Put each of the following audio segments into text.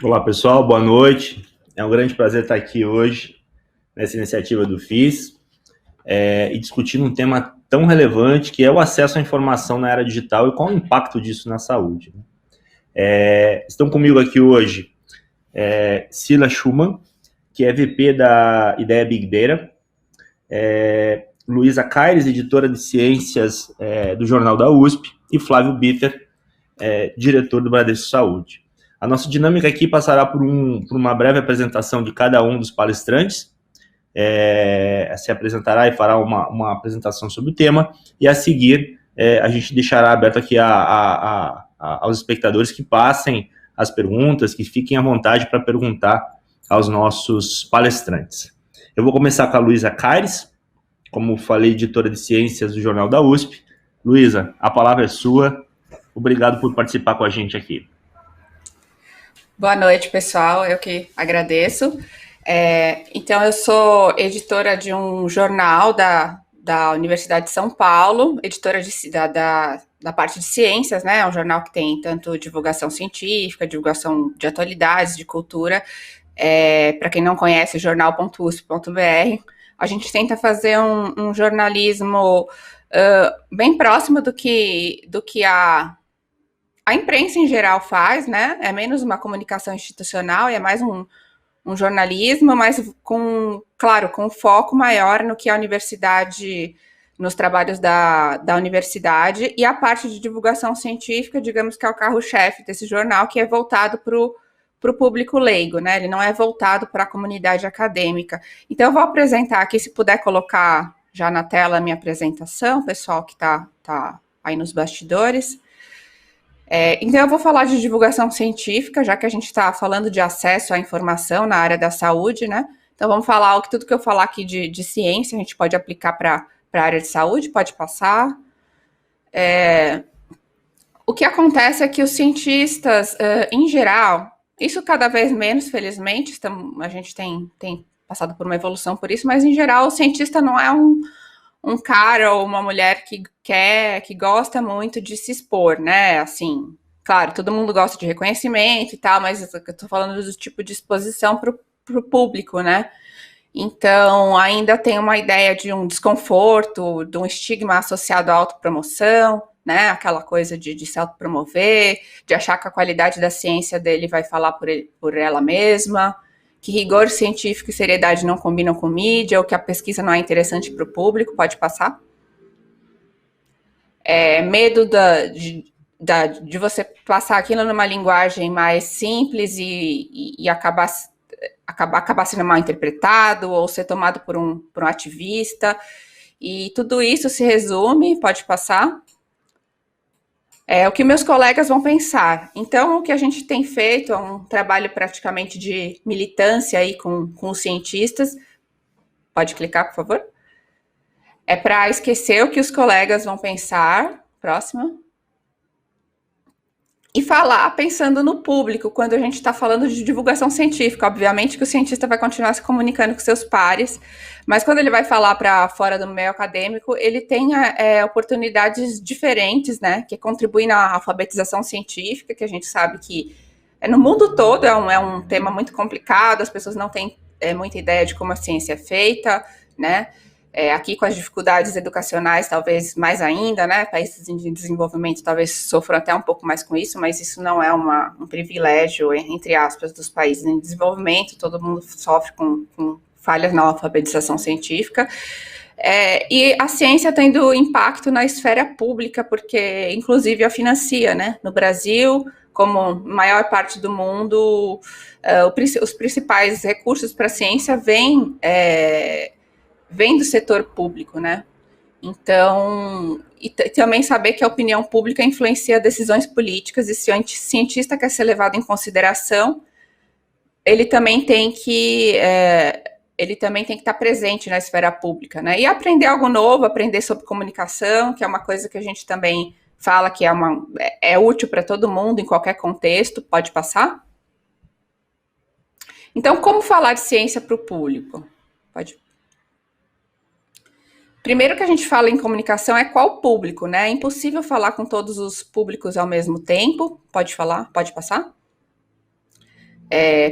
Olá pessoal, boa noite. É um grande prazer estar aqui hoje nessa iniciativa do FIS e discutindo um tema tão relevante que é o acesso à informação na era digital e qual o impacto disso na saúde. Estão comigo aqui hoje Sila Schumann, que é VP da Ideia Big Data, Luísa Caires, editora de ciências do Jornal da USP, e Flávio Bitter, diretor do Bradesco Saúde. A nossa dinâmica aqui passará por uma breve apresentação de cada um dos palestrantes, se apresentará e fará uma apresentação sobre o tema, e a seguir a gente deixará aberto aqui aos espectadores que passem as perguntas, que fiquem à vontade para perguntar aos nossos palestrantes. Eu vou começar com a Luísa Caires, como falei, editora de ciências do Jornal da USP. Luísa, a palavra é sua. Obrigado por participar com a gente aqui. Boa noite, pessoal. Eu que agradeço. Então, eu sou editora de um jornal da Universidade de São Paulo, editora da parte de ciências, né? É um jornal que tem tanto divulgação científica, divulgação de atualidades, de cultura. Para quem não conhece, jornal.usp.br. A gente tenta fazer um jornalismo bem próximo do que a imprensa em geral faz, né? É menos uma comunicação institucional, é mais um jornalismo, mas claro, com foco maior no que a universidade, nos trabalhos da universidade, e a parte de divulgação científica, digamos que é o carro-chefe desse jornal, que é voltado para o público leigo, né? Ele não é voltado para a comunidade acadêmica. Então, eu vou apresentar aqui, se puder colocar já na tela a minha apresentação, pessoal que está aí nos bastidores. Então, eu vou falar de divulgação científica, já que a gente está falando de acesso à informação na área da saúde, né? Então, vamos falar tudo que eu falar aqui de ciência, a gente pode aplicar para a área de saúde, pode passar. O que acontece é que os cientistas, em geral, isso cada vez menos, felizmente, a gente tem passado por uma evolução por isso, mas, em geral, o cientista não é um cara ou uma mulher que gosta muito de se expor, né? Assim, claro, todo mundo gosta de reconhecimento e tal, mas eu tô falando do tipo de exposição para o público, né? Então, ainda tem uma ideia de um desconforto, de um estigma associado à autopromoção, né? Aquela coisa de se autopromover, de achar que a qualidade da ciência dele vai falar por ela mesma, que rigor científico e seriedade não combinam com mídia, ou que a pesquisa não é interessante para o público, pode passar. Medo de você passar aquilo numa linguagem mais simples e acabar sendo mal interpretado, ou ser tomado por um ativista. E tudo isso se resume, pode passar, o que meus colegas vão pensar. Então, o que a gente tem feito é um trabalho praticamente de militância aí com os cientistas. Pode clicar, por favor? É para esquecer o que os colegas vão pensar. Próxima. E falar pensando no público, quando a gente está falando de divulgação científica. Obviamente que o cientista vai continuar se comunicando com seus pares, mas quando ele vai falar para fora do meio acadêmico, ele tem oportunidades diferentes, né, que contribuem na alfabetização científica, que a gente sabe que no mundo todo é um tema muito complicado, as pessoas não têm muita ideia de como a ciência é feita, né? Aqui com as dificuldades educacionais, talvez mais ainda, né? Países em desenvolvimento talvez sofram até um pouco mais com isso, mas isso não é um privilégio, entre aspas, dos países em desenvolvimento, todo mundo sofre com falhas na alfabetização científica. E a ciência tendo impacto na esfera pública, porque inclusive a financia, né? No Brasil, como maior parte do mundo, os principais recursos para a ciência vêm do setor público, né? Então, e também saber que a opinião pública influencia decisões políticas, e se o cientista quer ser levado em consideração, ele também tem que estar presente na esfera pública, né? E aprender algo novo, aprender sobre comunicação, que é uma coisa que a gente também fala que é útil para todo mundo, em qualquer contexto. Pode passar? Então, como falar de ciência para o público? Pode. Primeiro que a gente fala em comunicação é qual público, né? É impossível falar com todos os públicos ao mesmo tempo. Pode falar? Pode passar?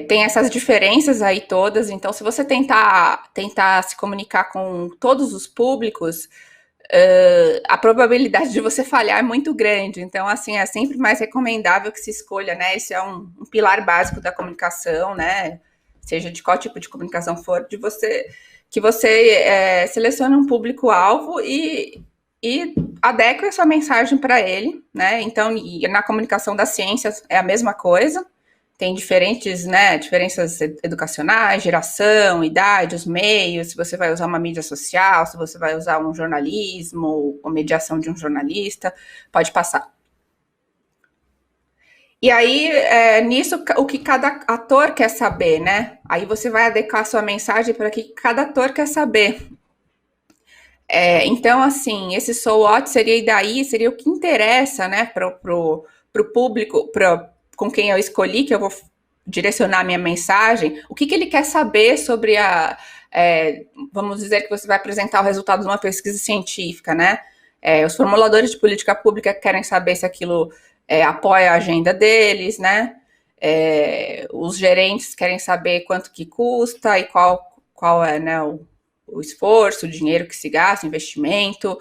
Tem essas diferenças aí todas, então se você tentar se comunicar com todos os públicos, a probabilidade de você falhar é muito grande. Então, assim, é sempre mais recomendável que se escolha, né? Esse é um pilar básico da comunicação, né? Seja de qual tipo de comunicação for, que você selecione um público-alvo e adeque a sua mensagem para ele, né? Então, e na comunicação das ciências é a mesma coisa. Tem diferentes, né, diferenças educacionais, geração, idade, os meios, se você vai usar uma mídia social, se você vai usar um jornalismo, ou mediação de um jornalista, pode passar. E aí, nisso, o que cada ator quer saber, né? Aí você vai adequar a sua mensagem para o que cada ator quer saber. Então, assim, esse so what seria o que interessa, né, pro público, com quem eu escolhi, que eu vou direcionar minha mensagem, o que ele quer saber sobre vamos dizer que você vai apresentar o resultado de uma pesquisa científica, né? Os formuladores de política pública querem saber se aquilo apoia a agenda deles, né? Os gerentes querem saber quanto que custa e qual é, né, o esforço, o dinheiro que se gasta, o investimento.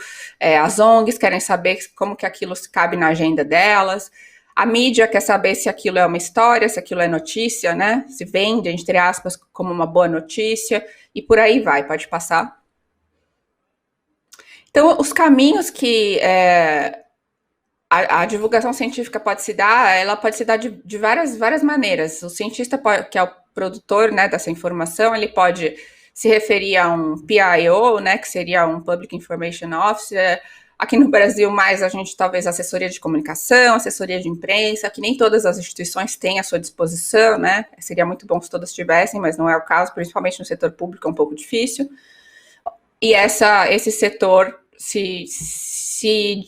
As ONGs querem saber como que aquilo cabe na agenda delas. A mídia quer saber se aquilo é uma história, se aquilo é notícia, né? Se vende, entre aspas, como uma boa notícia, e por aí vai, pode passar. Então, os caminhos que a divulgação científica pode se dar, ela pode se dar de várias maneiras. O cientista, que é o produtor, né, dessa informação, ele pode se referir a um PIO, né, que seria um Public Information Officer. Aqui no Brasil, mais a gente talvez assessoria de comunicação, assessoria de imprensa, que nem todas as instituições têm à sua disposição, né? Seria muito bom se todas tivessem, mas não é o caso, principalmente no setor público é um pouco difícil. E esse setor se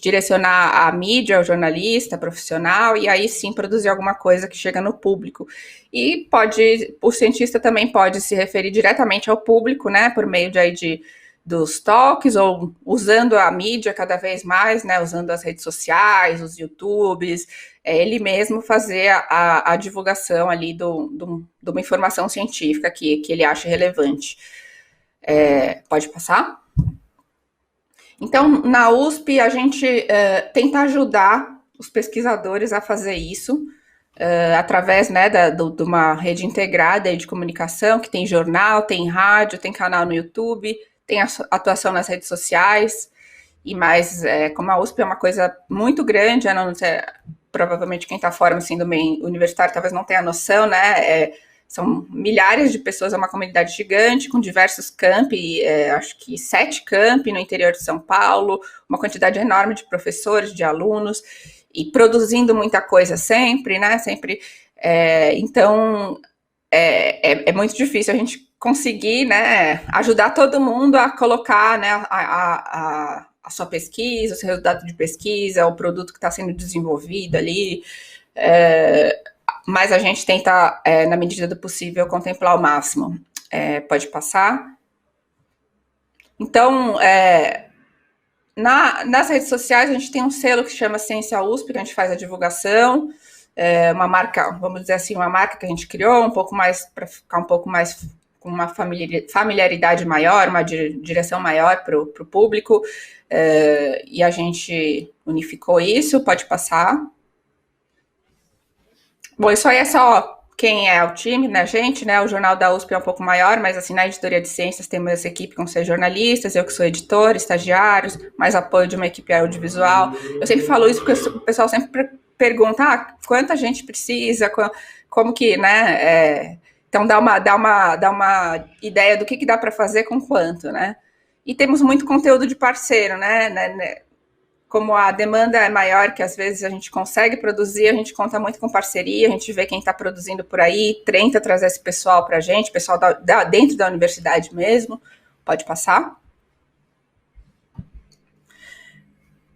direcionar à mídia, ao jornalista, profissional, e aí sim produzir alguma coisa que chega no público. E o cientista também pode se referir diretamente ao público, né, por meio dos talks, ou usando a mídia cada vez mais, né, usando as redes sociais, os YouTubes, ele mesmo fazer a divulgação ali de uma informação científica que ele acha relevante. Pode passar? Então, na USP, a gente tenta ajudar os pesquisadores a fazer isso, através, né, de uma rede integrada de comunicação, que tem jornal, tem rádio, tem canal no YouTube, tem atuação nas redes sociais, e mais, como a USP é uma coisa muito grande, provavelmente quem está fora assim, do meio universitário talvez não tenha noção, né, são milhares de pessoas, é uma comunidade gigante, com diversos campi, acho que 7 campi no interior de São Paulo, uma quantidade enorme de professores, de alunos, e produzindo muita coisa sempre, né, sempre, então, é muito difícil a gente conseguir, né, ajudar todo mundo a colocar, né, a sua pesquisa, o seu resultado de pesquisa, o produto que está sendo desenvolvido ali, mas a gente tenta, na medida do possível, contemplar o máximo. Pode passar. Então, nas redes sociais, a gente tem um selo que chama Ciência USP, que a gente faz a divulgação, uma marca, vamos dizer assim, uma marca que a gente criou, um pouco mais, para ficar um pouco mais com uma familiaridade maior, uma direção maior para o público, e a gente unificou isso. Pode passar. Bom, isso aí é só quem é o time, né, gente, né, o Jornal da USP é um pouco maior, mas assim, na editoria de ciências temos essa equipe com 6 jornalistas, eu que sou editor, estagiários, mais apoio de uma equipe audiovisual. Eu sempre falo isso porque o pessoal sempre pergunta, quanta gente precisa, como que, né, então dá uma ideia do que dá para fazer com quanto, né, e temos muito conteúdo de parceiro, né, como a demanda é maior, que às vezes a gente consegue produzir, a gente conta muito com parceria, a gente vê quem está produzindo por aí, tenta trazer esse pessoal para a gente, pessoal dentro da universidade mesmo. Pode passar.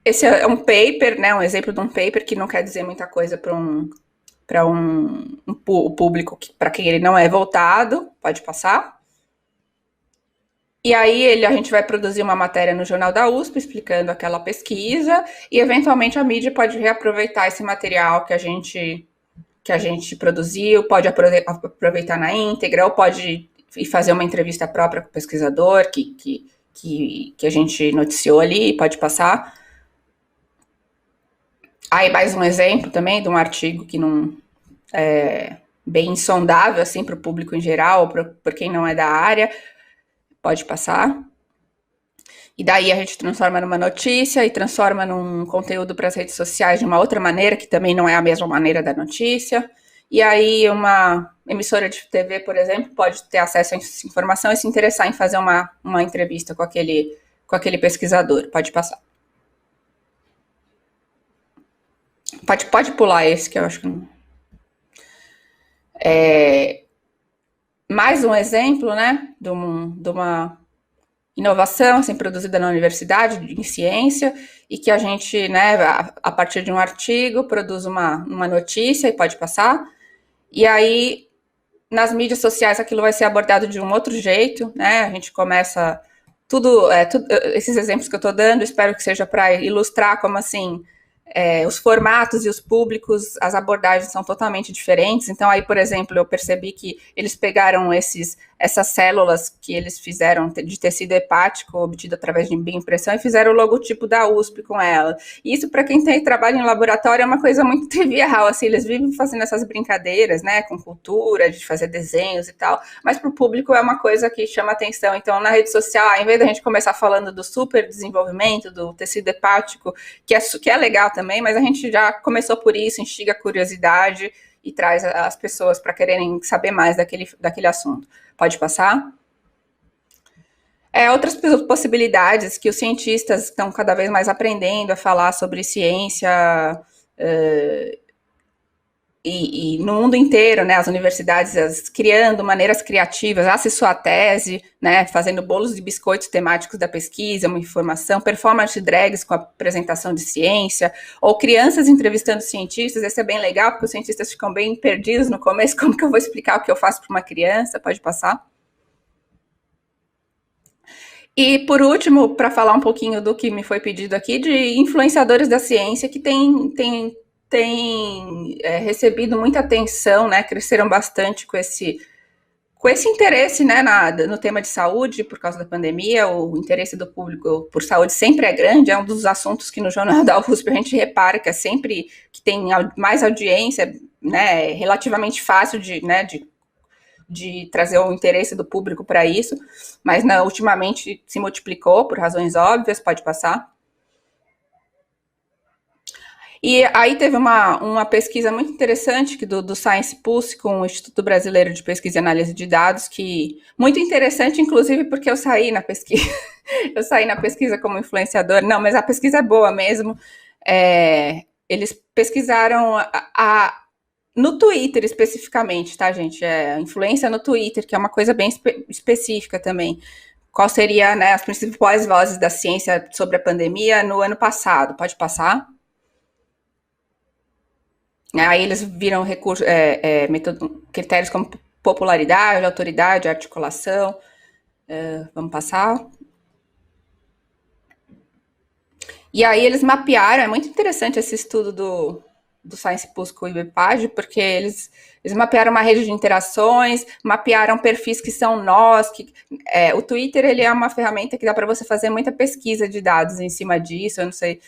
Esse é um paper, né, um exemplo de um paper que não quer dizer muita coisa para o público para quem ele não é voltado. Pode passar. E aí a gente vai produzir uma matéria no Jornal da USP explicando aquela pesquisa e, eventualmente, a mídia pode reaproveitar esse material que a gente que a gente produziu, pode aproveitar na íntegra, ou pode ir fazer uma entrevista própria com o pesquisador que a gente noticiou ali, pode passar. Aí mais um exemplo também de um artigo que não é bem insondável assim, para o público em geral, ou por quem não é da área, pode passar. E daí a gente transforma numa notícia e transforma num conteúdo para as redes sociais de uma outra maneira, que também não é a mesma maneira da notícia. E aí uma emissora de TV, por exemplo, pode ter acesso a essa informação e se interessar em fazer uma entrevista com aquele pesquisador. Pode passar. Pode pular esse, que eu acho que não... Mais um exemplo, né, de uma inovação assim, produzida na universidade, em ciência, e que a gente, né, a partir de um artigo, produz uma notícia e pode passar. E aí, nas mídias sociais, aquilo vai ser abordado de um outro jeito, né? A gente começa tudo esses exemplos que eu estou dando, espero que seja para ilustrar como assim os formatos e os públicos, as abordagens são totalmente diferentes. Então aí, por exemplo, eu percebi que eles pegaram essas células que eles fizeram de tecido hepático obtido através de bioimpressão e fizeram o logotipo da USP com ela. E isso, para quem trabalha em laboratório, é uma coisa muito trivial, assim, eles vivem fazendo essas brincadeiras, né, com cultura, de fazer desenhos e tal, mas para o público é uma coisa que chama atenção. Então, na rede social, ao invés da gente começar falando do super desenvolvimento do tecido hepático, que é legal também, mas a gente já começou por isso, instiga a curiosidade e traz as pessoas para quererem saber mais daquele assunto. Pode passar? Outras possibilidades que os cientistas estão cada vez mais aprendendo a falar sobre ciência e no mundo inteiro, né, as universidades criando maneiras criativas, acessou a tese, né, fazendo bolos de biscoitos temáticos da pesquisa, uma informação, performance drags com apresentação de ciência, ou crianças entrevistando cientistas. Esse é bem legal, porque os cientistas ficam bem perdidos no começo, como que eu vou explicar o que eu faço para uma criança? Pode passar. E, por último, para falar um pouquinho do que me foi pedido aqui, de influenciadores da ciência que tem recebido muita atenção, né, cresceram bastante com esse interesse, né, no tema de saúde por causa da pandemia. O interesse do público por saúde sempre é grande, é um dos assuntos que no Jornal da USP a gente repara que é sempre que tem mais audiência, né, relativamente fácil de trazer o interesse do público para isso, mas ultimamente se multiplicou por razões óbvias. Pode passar. E aí teve uma pesquisa muito interessante do Science Pulse com o Instituto Brasileiro de Pesquisa e Análise de Dados, que muito interessante, inclusive porque eu saí na pesquisa, como influenciador. Não, mas a pesquisa é boa mesmo. Eles pesquisaram no Twitter especificamente, tá, gente? Influência no Twitter, que é uma coisa bem específica também. Qual seria, né, as principais vozes da ciência sobre a pandemia no ano passado? Pode passar? Aí eles viram critérios como popularidade, autoridade, articulação. Vamos passar. E aí eles mapearam, é muito interessante esse estudo do Science Pulse com o IBPAG, porque eles mapearam uma rede de interações, mapearam perfis que são nós. O Twitter, ele é uma ferramenta que dá para você fazer muita pesquisa de dados em cima disso. Eu não sei...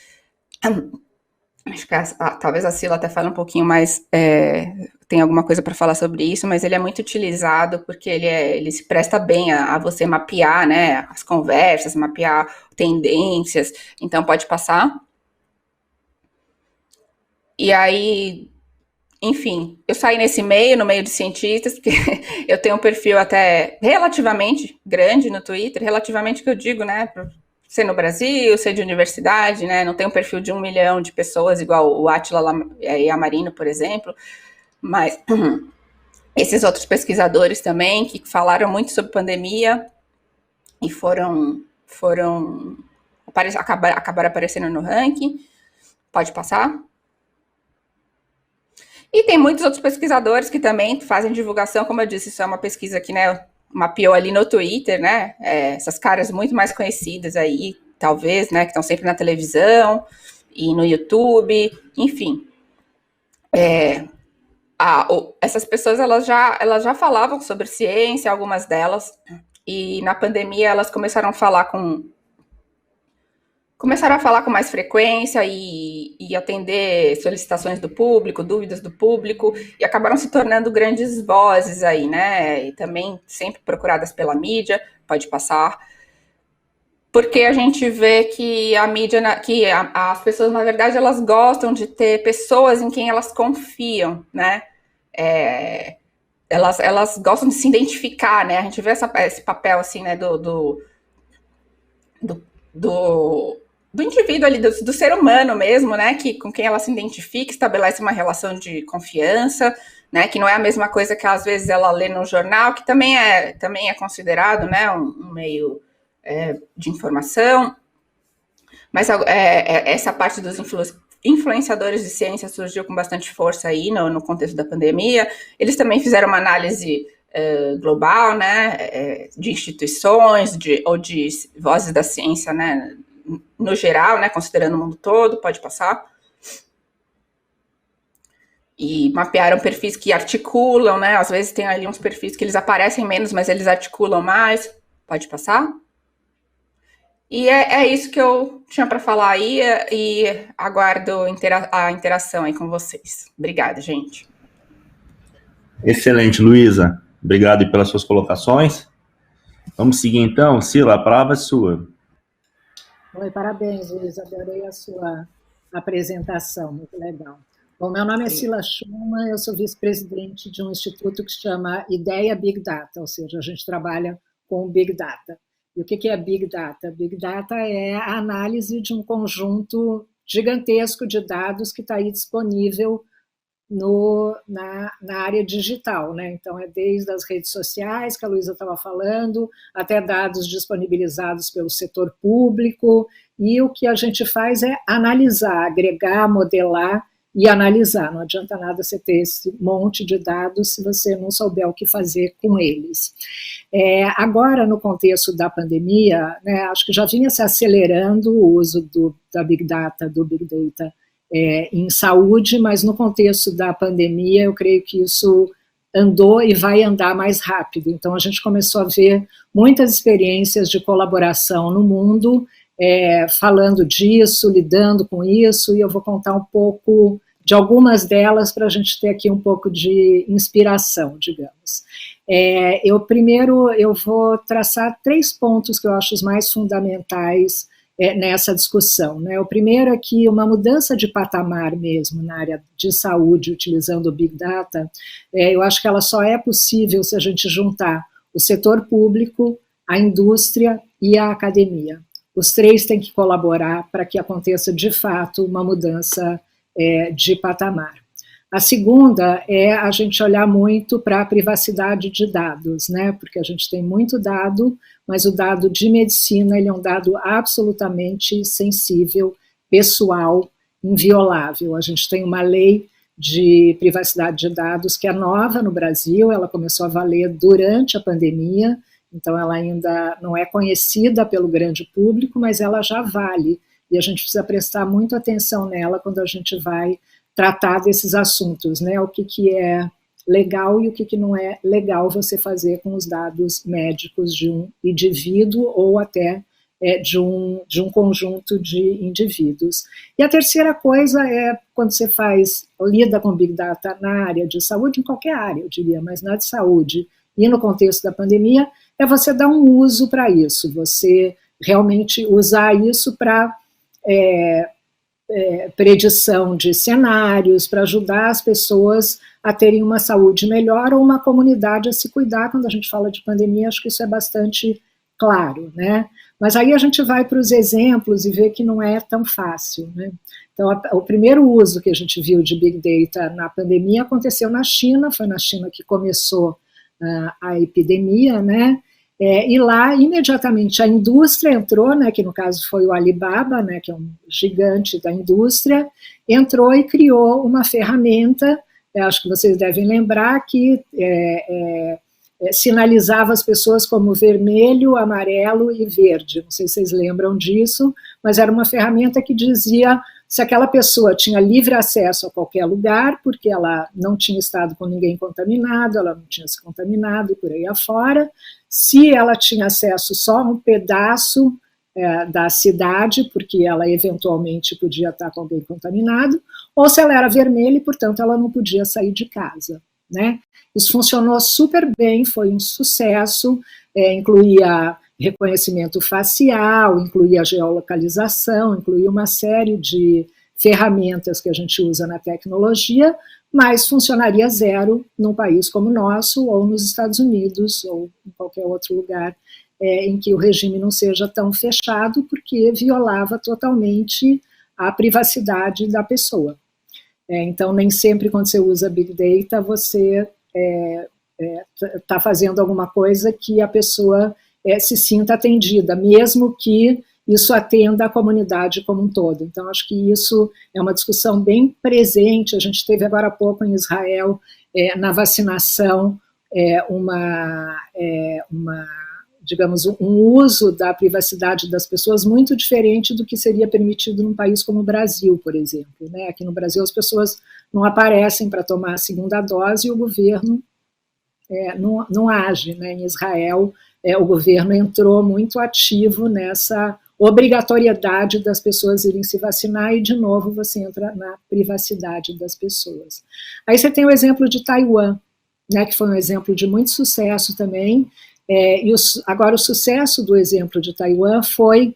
Acho que talvez a Sila até fale um pouquinho mais, tem alguma coisa para falar sobre isso, mas ele é muito utilizado porque ele se presta bem a você mapear, né, as conversas, mapear tendências. Então, pode passar. E aí, enfim, eu saí no meio de cientistas, porque eu tenho um perfil até relativamente grande no Twitter, relativamente que eu digo, né, ser no Brasil, ser de universidade, né? Não tem um perfil de 1 milhão de pessoas, igual o Átila Yamarino, por exemplo, mas esses outros pesquisadores também, que falaram muito sobre pandemia e acabaram aparecendo no ranking. Pode passar. E tem muitos outros pesquisadores que também fazem divulgação, como eu disse, isso é uma pesquisa que, né, mapeou ali no Twitter, né, essas caras muito mais conhecidas aí, talvez, né, que estão sempre na televisão e no YouTube, enfim. essas pessoas elas já falavam sobre ciência, algumas delas, e na pandemia elas começaram a falar com mais frequência e atender solicitações do público, dúvidas do público, e acabaram se tornando grandes vozes aí, né? E também sempre procuradas pela mídia, pode passar, porque a gente vê que a mídia, as pessoas, na verdade, elas gostam de ter pessoas em quem elas confiam, né? Elas gostam de se identificar, né? A gente vê esse papel, assim, né, do indivíduo ali, do ser humano mesmo, né, com quem ela se identifica, estabelece uma relação de confiança, né, que não é a mesma coisa que às vezes ela lê no jornal, que também é considerado, né, um meio de informação, mas essa parte dos influenciadores de ciência surgiu com bastante força aí no contexto da pandemia. Eles também fizeram uma análise global, né, de instituições, ou de vozes da ciência, né, no geral, né, considerando o mundo todo, pode passar. E mapearam perfis que articulam, né, às vezes tem ali uns perfis que eles aparecem menos, mas eles articulam mais, pode passar. E é isso que eu tinha para falar aí, e aguardo a interação aí com vocês. Obrigada, gente. Excelente, Luísa. Obrigado pelas suas colocações. Vamos seguir então. Sila, a palavra é sua. Oi, parabéns, Luísa. Adorei a sua apresentação, muito legal. Bom, meu nome é Sila Schumann, eu sou vice-presidente de um instituto que se chama Ideia Big Data, ou seja, a gente trabalha com Big Data. E o que é Big Data? Big Data é a análise de um conjunto gigantesco de dados que está aí disponível na área digital, né? Então, é desde as redes sociais, que a Luísa estava falando, até dados disponibilizados pelo setor público, e o que a gente faz é analisar, agregar, modelar e analisar. Não adianta nada você ter esse monte de dados se você não souber o que fazer com eles. Agora, no contexto da pandemia, né, acho que já vinha se acelerando o uso da Big Data, do Big Data, em saúde, mas no contexto da pandemia, eu creio que isso andou e vai andar mais rápido. Então, a gente começou a ver muitas experiências de colaboração no mundo, falando disso, lidando com isso, e eu vou contar um pouco de algumas delas para a gente ter aqui um pouco de inspiração, digamos. Primeiro, eu vou traçar 3 pontos que eu acho os mais fundamentais nessa discussão, né? O primeiro é que uma mudança de patamar mesmo na área de saúde, utilizando o Big Data, eu acho que ela só é possível se a gente juntar o setor público, a indústria e a academia. Os 3 têm que colaborar para que aconteça de fato uma mudança de patamar. A segunda é a gente olhar muito para a privacidade de dados, né? Porque a gente tem muito dado, mas o dado de medicina ele é um dado absolutamente sensível, pessoal, inviolável. A gente tem uma lei de privacidade de dados que é nova no Brasil, ela começou a valer durante a pandemia, então ela ainda não é conhecida pelo grande público, mas ela já vale, e a gente precisa prestar muito atenção nela quando a gente vai tratar desses assuntos, né? O que é legal e o que não é legal você fazer com os dados médicos de um indivíduo ou até de um conjunto de indivíduos. E a terceira coisa é quando você lida com Big Data na área de saúde, em qualquer área, eu diria, mas na de saúde e no contexto da pandemia, é você dar um uso para isso, você realmente usar isso para predição de cenários, para ajudar as pessoas a terem uma saúde melhor ou uma comunidade a se cuidar. Quando a gente fala de pandemia, acho que isso é bastante claro, né? Mas aí a gente vai para os exemplos e vê que não é tão fácil, né? Então, o primeiro uso que a gente viu de Big Data na pandemia aconteceu na China, foi na China que começou a epidemia, né? E lá, imediatamente, a indústria entrou, né, que no caso foi o Alibaba, né, que é um gigante da indústria, entrou e criou uma ferramenta, acho que vocês devem lembrar, que sinalizava as pessoas como vermelho, amarelo e verde. Não sei se vocês lembram disso, mas era uma ferramenta que dizia se aquela pessoa tinha livre acesso a qualquer lugar, porque ela não tinha estado com ninguém contaminado, ela não tinha se contaminado e por aí afora, se ela tinha acesso só a um pedaço da cidade, porque ela eventualmente podia estar com alguém contaminado, ou se ela era vermelha e, portanto, ela não podia sair de casa, né? Isso funcionou super bem, foi um sucesso, incluía reconhecimento facial, incluía geolocalização, incluía uma série de ferramentas que a gente usa na tecnologia, mas funcionaria zero num país como o nosso, ou nos Estados Unidos, ou em qualquer outro lugar em que o regime não seja tão fechado, porque violava totalmente a privacidade da pessoa. Então, nem sempre quando você usa Big Data, você está fazendo alguma coisa que a pessoa se sinta atendida, mesmo que isso atenda a comunidade como um todo. Então, acho que isso é uma discussão bem presente. A gente teve agora há pouco em Israel, na vacinação, digamos, um uso da privacidade das pessoas muito diferente do que seria permitido num país como o Brasil, por exemplo, né? Aqui no Brasil as pessoas não aparecem para tomar a segunda dose e o governo não age, né? Em Israel, o governo entrou muito ativo nessa obrigatoriedade das pessoas irem se vacinar e, de novo, você entra na privacidade das pessoas. Aí você tem o exemplo de Taiwan, né, que foi um exemplo de muito sucesso também, agora o sucesso do exemplo de Taiwan foi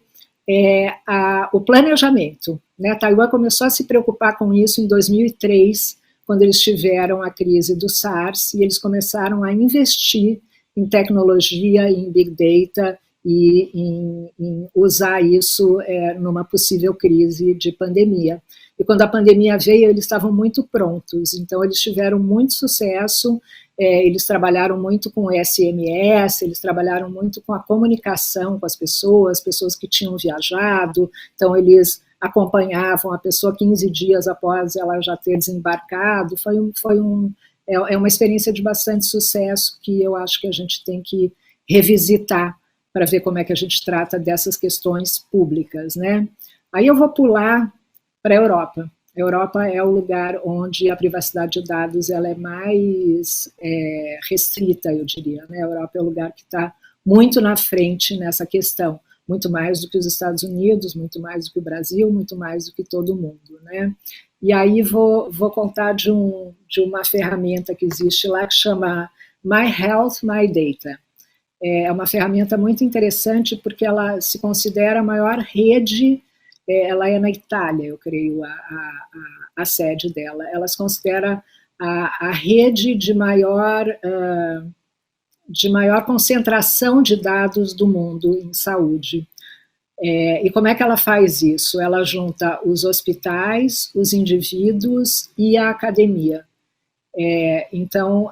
o planejamento, né? Taiwan começou a se preocupar com isso em 2003, quando eles tiveram a crise do SARS, e eles começaram a investir em tecnologia, em Big Data, e em usar isso numa possível crise de pandemia. E quando a pandemia veio, eles estavam muito prontos, então eles tiveram muito sucesso, eles trabalharam muito com SMS, eles trabalharam muito com a comunicação com as pessoas que tinham viajado, então eles acompanhavam a pessoa 15 dias após ela já ter desembarcado. É uma experiência de bastante sucesso que eu acho que a gente tem que revisitar para ver como é que a gente trata dessas questões públicas, né? Aí eu vou pular para a Europa. A Europa é o lugar onde a privacidade de dados ela é mais restrita, eu diria, né? A Europa é o lugar que está muito na frente nessa questão, muito mais do que os Estados Unidos, muito mais do que o Brasil, muito mais do que todo mundo, né? E aí vou contar de uma ferramenta que existe lá que chama My Health, My Data. É uma ferramenta muito interessante porque ela se considera a maior rede, ela é na Itália, eu creio, a sede dela. Ela se considera a rede de maior concentração de dados do mundo em saúde. E como é que ela faz isso? Ela junta os hospitais, os indivíduos e a academia. Então,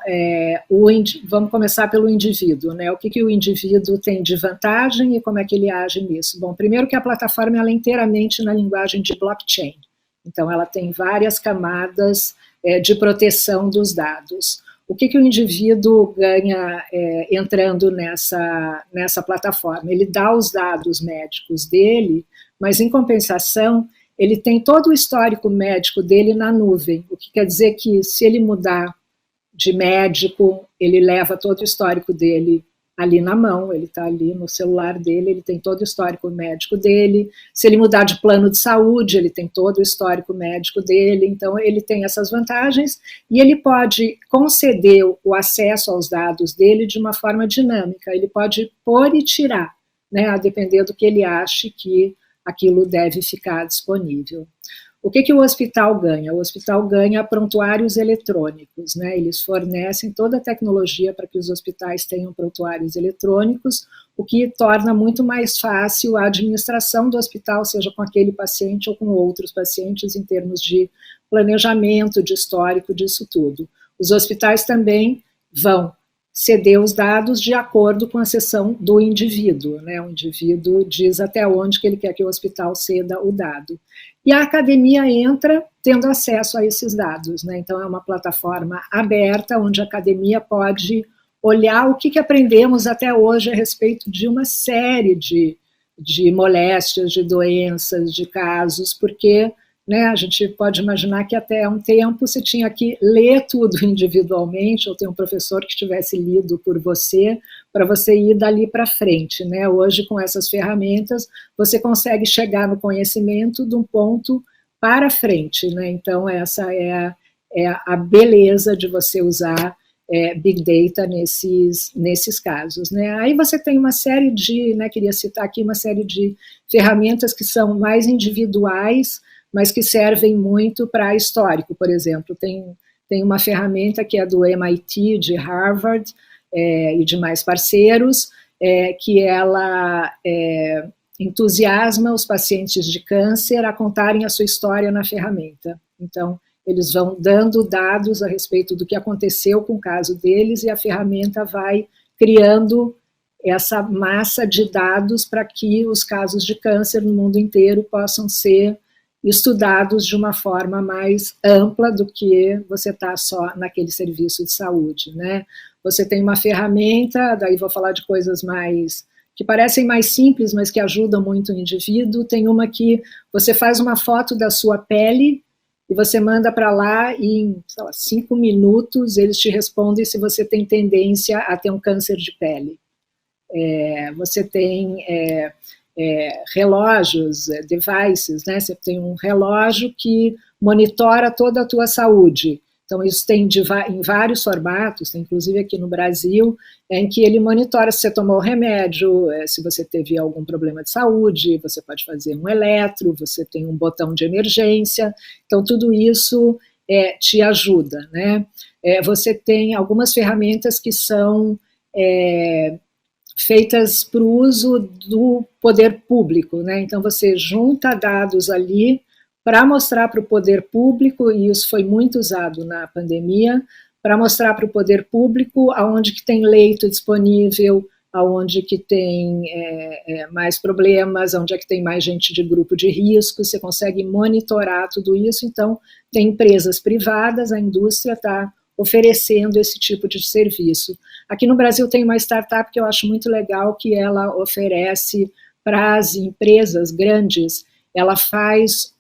vamos começar pelo indivíduo, né? O que o indivíduo tem de vantagem e como é que ele age nisso? Bom, primeiro que a plataforma ela é inteiramente na linguagem de blockchain, então ela tem várias camadas de proteção dos dados. O que o indivíduo ganha entrando nessa plataforma? Ele dá os dados médicos dele, mas em compensação ele tem todo o histórico médico dele na nuvem, o que quer dizer que se ele mudar de médico, ele leva todo o histórico dele ali na mão, ele está ali no celular dele, ele tem todo o histórico médico dele. Se ele mudar de plano de saúde, ele tem todo o histórico médico dele, então ele tem essas vantagens e ele pode conceder o acesso aos dados dele de uma forma dinâmica, ele pode pôr e tirar, né, a depender do que ele ache que aquilo deve ficar disponível. O que o hospital ganha? O hospital ganha prontuários eletrônicos, né? Eles fornecem toda a tecnologia para que os hospitais tenham prontuários eletrônicos, o que torna muito mais fácil a administração do hospital, seja com aquele paciente ou com outros pacientes, em termos de planejamento, de histórico, disso tudo. Os hospitais também vão ceder os dados de acordo com a seção do indivíduo, né? O indivíduo diz até onde que ele quer que o hospital ceda o dado. E a academia entra tendo acesso a esses dados, né? Então é uma plataforma aberta, onde a academia pode olhar o que aprendemos até hoje a respeito de uma série de moléstias, de doenças, de casos, porque né? A gente pode imaginar que até há um tempo você tinha que ler tudo individualmente, ou ter um professor que tivesse lido por você, para você ir dali para frente, né? Hoje, com essas ferramentas, você consegue chegar no conhecimento de um ponto para frente, né? Então, essa é a beleza de você usar Big Data nesses casos, né? Aí você tem uma série de, né, queria citar aqui uma série de ferramentas que são mais individuais, mas que servem muito para histórico, por exemplo. Tem uma ferramenta que é do MIT, de Harvard, e de mais parceiros, que ela entusiasma os pacientes de câncer a contarem a sua história na ferramenta. Então, eles vão dando dados a respeito do que aconteceu com o caso deles e a ferramenta vai criando essa massa de dados para que os casos de câncer no mundo inteiro possam ser estudados de uma forma mais ampla do que você está só naquele serviço de saúde, né? Você tem uma ferramenta, daí vou falar de coisas mais que parecem mais simples, mas que ajudam muito o indivíduo. Tem uma que você faz uma foto da sua pele e você manda para lá e em, sei lá, 5 minutos eles te respondem se você tem tendência a ter um câncer de pele. Você tem relógios, devices, né? Você tem um relógio que monitora toda a tua saúde. Então, isso tem em vários formatos, tem inclusive aqui no Brasil, em que ele monitora se você tomou remédio, se você teve algum problema de saúde, você pode fazer um eletro, você tem um botão de emergência, então tudo isso te ajuda, né? Você tem algumas ferramentas que são feitas para o uso do poder público, né? Então você junta dados ali para mostrar para o poder público, e isso foi muito usado na pandemia, para mostrar para o poder público aonde que tem leito disponível, aonde que tem mais problemas, aonde é que tem mais gente de grupo de risco, você consegue monitorar tudo isso. Então, tem empresas privadas, a indústria está oferecendo esse tipo de serviço. Aqui no Brasil tem uma startup que eu acho muito legal, que ela oferece para as empresas grandes, ela faz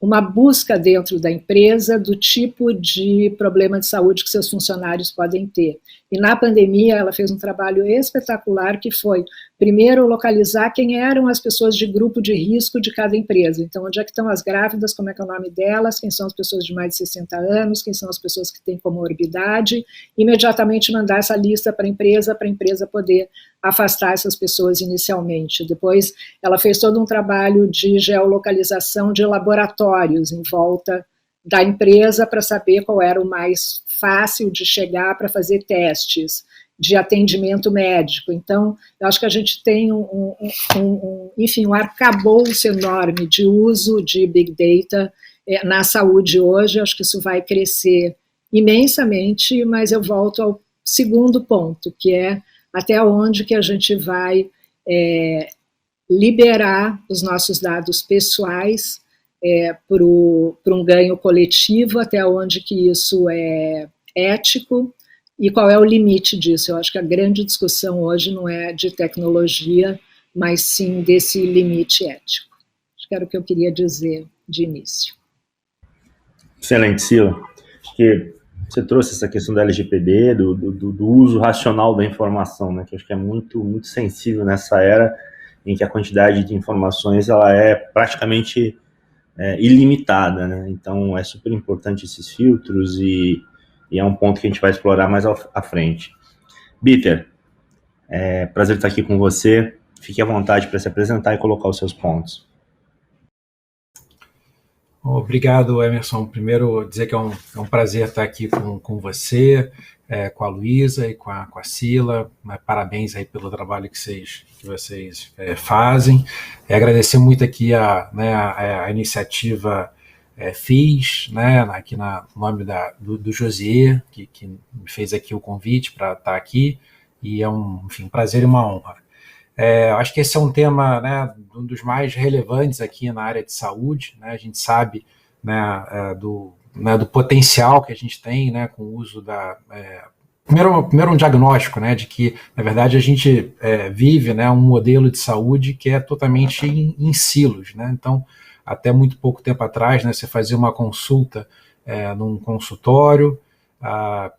uma busca dentro da empresa do tipo de problema de saúde que seus funcionários podem ter. E na pandemia ela fez um trabalho espetacular que foi, primeiro, localizar quem eram as pessoas de grupo de risco de cada empresa. Então, onde é que estão as grávidas, como é que é o nome delas, quem são as pessoas de mais de 60 anos, quem são as pessoas que têm comorbidade, imediatamente mandar essa lista para a empresa poder afastar essas pessoas inicialmente. Depois, ela fez todo um trabalho de geolocalização de laboratórios em volta da empresa para saber qual era o mais fácil de chegar para fazer testes de atendimento médico. Então, eu acho que a gente tem enfim, um arcabouço enorme de uso de Big Data na saúde hoje. Eu acho que isso vai crescer imensamente, mas eu volto ao segundo ponto, que é até onde que a gente vai liberar os nossos dados pessoais para um ganho coletivo, até onde que isso é ético e qual é o limite disso. Eu acho que a grande discussão hoje não é de tecnologia, mas sim desse limite ético. Acho que era o que eu queria dizer de início. Excelente, Sila. Acho que você trouxe essa questão da LGPD, do uso racional da informação, né, que acho que é muito, muito sensível nessa era em que a quantidade de informações ela é praticamente ilimitada, né? Então é super importante esses filtros e é um ponto que a gente vai explorar mais à frente. Bitter, prazer estar aqui com você. Fique à vontade para se apresentar e colocar os seus pontos. Obrigado, Emerson. Primeiro, dizer que é um prazer estar aqui com você, com a Luísa e com a Sila. Parabéns aí pelo trabalho que vocês fazem. Agradecer muito aqui a iniciativa FIS, né, aqui no nome do Josier, que me fez aqui o convite para estar aqui, e é um prazer e uma honra. Acho que esse é um tema, né, um dos mais relevantes aqui na área de saúde, né, a gente sabe, né, do potencial que a gente tem, né, com o uso primeiro um diagnóstico, né, de que, na verdade, a gente vive, né, um modelo de saúde que é totalmente em silos, né, então até muito pouco tempo atrás, né, você fazia uma consulta num consultório,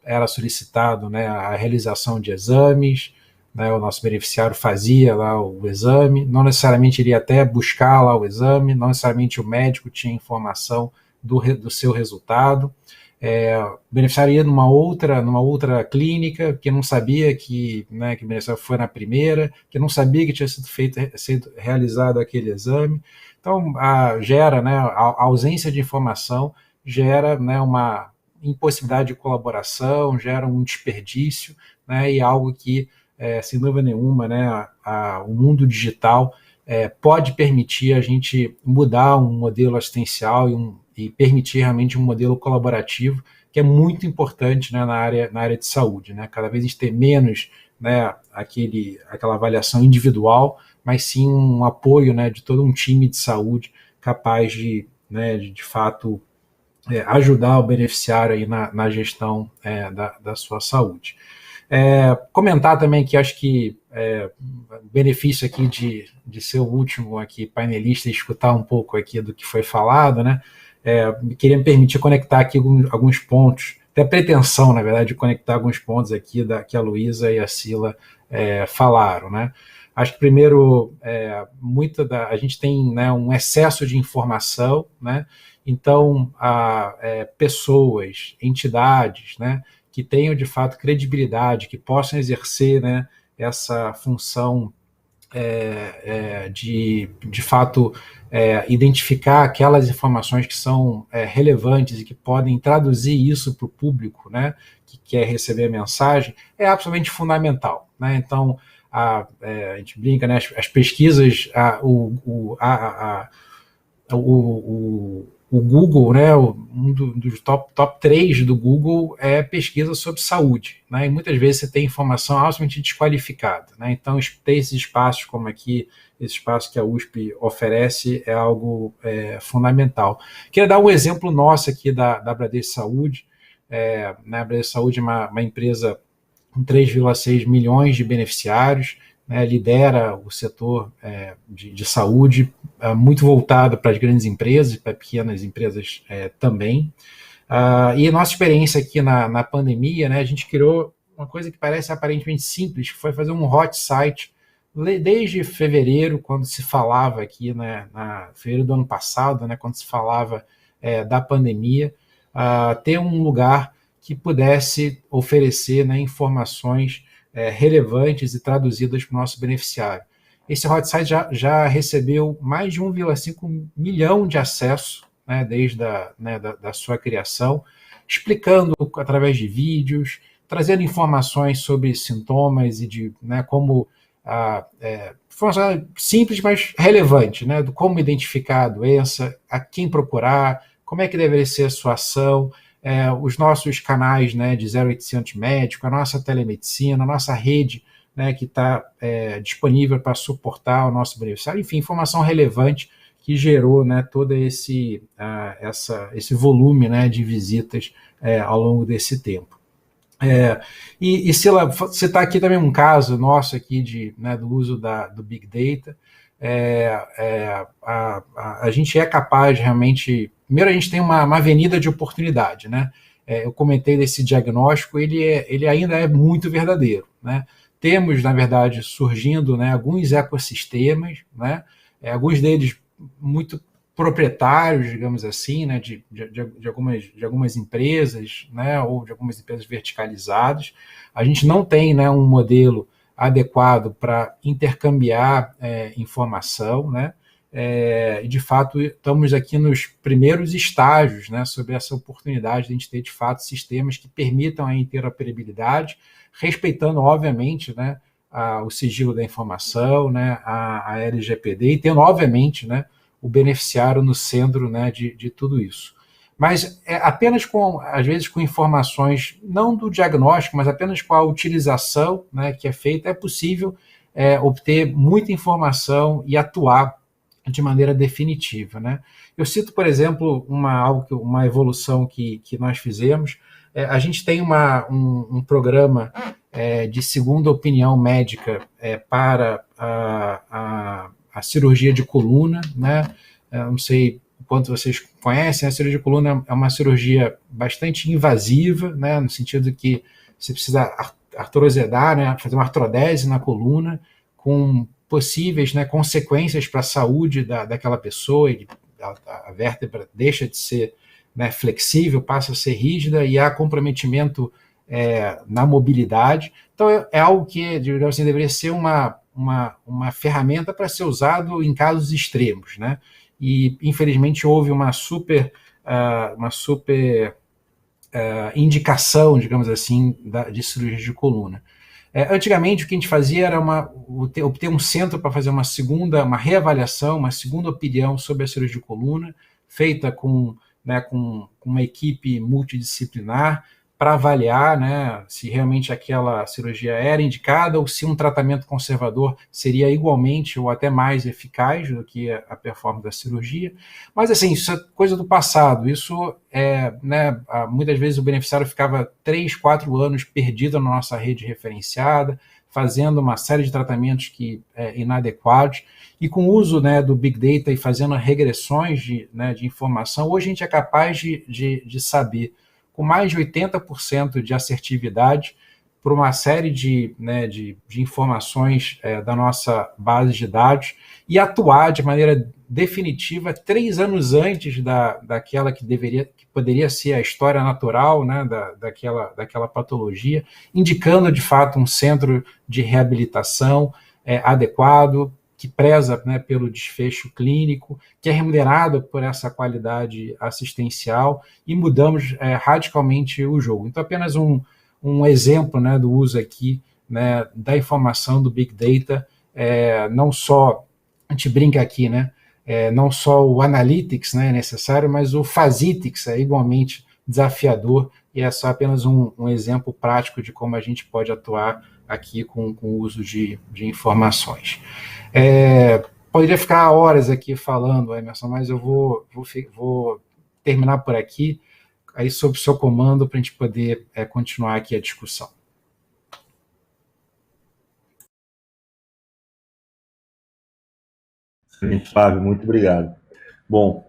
era solicitado, né, a realização de exames, né, o nosso beneficiário fazia lá o exame, não necessariamente iria até buscar lá o exame, não necessariamente o médico tinha informação do seu resultado. O beneficiário ia numa outra clínica, que não sabia que o beneficiário foi na primeira, que não sabia que tinha sido realizado aquele exame. Então, gera, né, a ausência de informação gera, né, uma impossibilidade de colaboração, gera um desperdício, né, e algo que, sem dúvida nenhuma, né, o mundo digital pode permitir a gente mudar um modelo assistencial e permitir realmente um modelo colaborativo, que é muito importante, né, na área de saúde, né? Cada vez a gente ter menos, né, aquela avaliação individual, mas sim um apoio, né, de todo um time de saúde capaz de, né, de fato, ajudar o beneficiário aí na gestão da sua saúde. Comentar também que acho que benefício aqui de ser o último aqui painelista e escutar um pouco aqui do que foi falado, né? Queria me permitir conectar aqui alguns pontos, até pretensão, na verdade, de conectar alguns pontos aqui que a Luísa e a Cila falaram, né? Acho que primeiro, a gente tem, né, um excesso de informação, né? Então, pessoas, entidades, né, que tenham de fato credibilidade, que possam exercer, né, essa função de fato identificar aquelas informações que são relevantes e que podem traduzir isso para o público, né, que quer receber a mensagem, é absolutamente fundamental, né? Então, a gente brinca, né, as pesquisas, o Google, né, um dos top 3 do Google é pesquisa sobre saúde, né, e muitas vezes você tem informação altamente desqualificada, né, então ter esses espaços como aqui, esse espaço que a USP oferece é algo fundamental. Queria dar um exemplo nosso aqui da Bradesco Saúde, né, a Bradesco Saúde é uma empresa com 3,6 milhões de beneficiários, né, lidera o setor de saúde, muito voltado para as grandes empresas, para pequenas empresas também. E a nossa experiência aqui na pandemia, né, a gente criou uma coisa que parece aparentemente simples, que foi fazer um hot site desde fevereiro, quando se falava aqui, né, fevereiro do ano passado, né, quando se falava da pandemia, ter um lugar que pudesse oferecer, né, informações relevantes e traduzidas para o nosso beneficiário. Esse hot site já recebeu mais de 1,5 milhão de acessos, né, desde da sua criação, explicando através de vídeos, trazendo informações sobre sintomas e né, como informação simples, mas relevante, né, do como identificar a doença, a quem procurar, como é que deveria ser a sua ação, os nossos canais, né, de 0800 médico, a nossa telemedicina, a nossa rede, né, que está disponível para suportar o nosso beneficiário, enfim, informação relevante que gerou, né, todo esse volume, né, de visitas ao longo desse tempo. E Cila, você está aqui também um caso nosso aqui né, do uso do Big Data. A gente é capaz realmente. Primeiro, a gente tem uma avenida de oportunidade, né? Eu comentei desse diagnóstico, ele ainda é muito verdadeiro, né? Temos, na verdade, surgindo, né, alguns ecossistemas, né? Alguns deles muito proprietários, digamos assim, né, de algumas empresas, né, ou de algumas empresas verticalizadas. A gente não tem, né, um modelo adequado para intercambiar informação, né? E de fato estamos aqui nos primeiros estágios, né, sobre essa oportunidade de a gente ter de fato sistemas que permitam a interoperabilidade, respeitando obviamente, né, o sigilo da informação, né, a LGPD, e tendo obviamente, né, o beneficiário no centro, né, de tudo isso. Mas apenas às vezes com informações, não do diagnóstico, mas apenas com a utilização, né, que é feita, é possível obter muita informação e atuar de maneira definitiva, né? Eu cito, por exemplo, uma evolução que nós fizemos. A gente tem um programa de segunda opinião médica para a cirurgia de coluna, né? Não sei quanto vocês conhecem, a cirurgia de coluna é uma cirurgia bastante invasiva, né, no sentido que você precisa artrosedar, né, fazer uma artrodese na coluna, com possíveis, né, consequências para a saúde daquela pessoa, e a vértebra deixa de ser, né, flexível, passa a ser rígida, e há comprometimento na mobilidade. Então é algo que, digamos assim, deveria ser uma ferramenta para ser usado em casos extremos, né? E infelizmente houve uma super indicação, digamos assim, de cirurgia de coluna. Antigamente o que a gente fazia era obter um centro para fazer uma reavaliação, uma segunda opinião sobre a cirurgia de coluna, feita com uma equipe multidisciplinar, para avaliar, né, se realmente aquela cirurgia era indicada ou se um tratamento conservador seria igualmente ou até mais eficaz do que a performance da cirurgia. Mas, assim, isso é coisa do passado. Isso né, muitas vezes o beneficiário ficava 3, 4 anos perdido na nossa rede referenciada, fazendo uma série de tratamentos inadequados, e com o uso, né, do Big Data e fazendo regressões de informação, hoje a gente é capaz de saber com mais de 80% de assertividade por uma série de informações da nossa base de dados, e atuar de maneira definitiva 3 anos antes daquela que poderia ser a história natural, né, daquela patologia, indicando de fato um centro de reabilitação adequado, que preza, né, pelo desfecho clínico, que é remunerado por essa qualidade assistencial, e mudamos radicalmente o jogo. Então, apenas um exemplo, né, do uso aqui, né, da informação do Big Data, não só, a gente brinca aqui, né, não só o Analytics, né, é necessário, mas o Phasitics é igualmente desafiador, e é só apenas um exemplo prático de como a gente pode atuar aqui com o uso de informações. Poderia ficar horas aqui falando, Emerson, mas eu vou terminar por aqui, aí sob o seu comando, para a gente poder continuar aqui a discussão. Flávio, muito obrigado. Bom,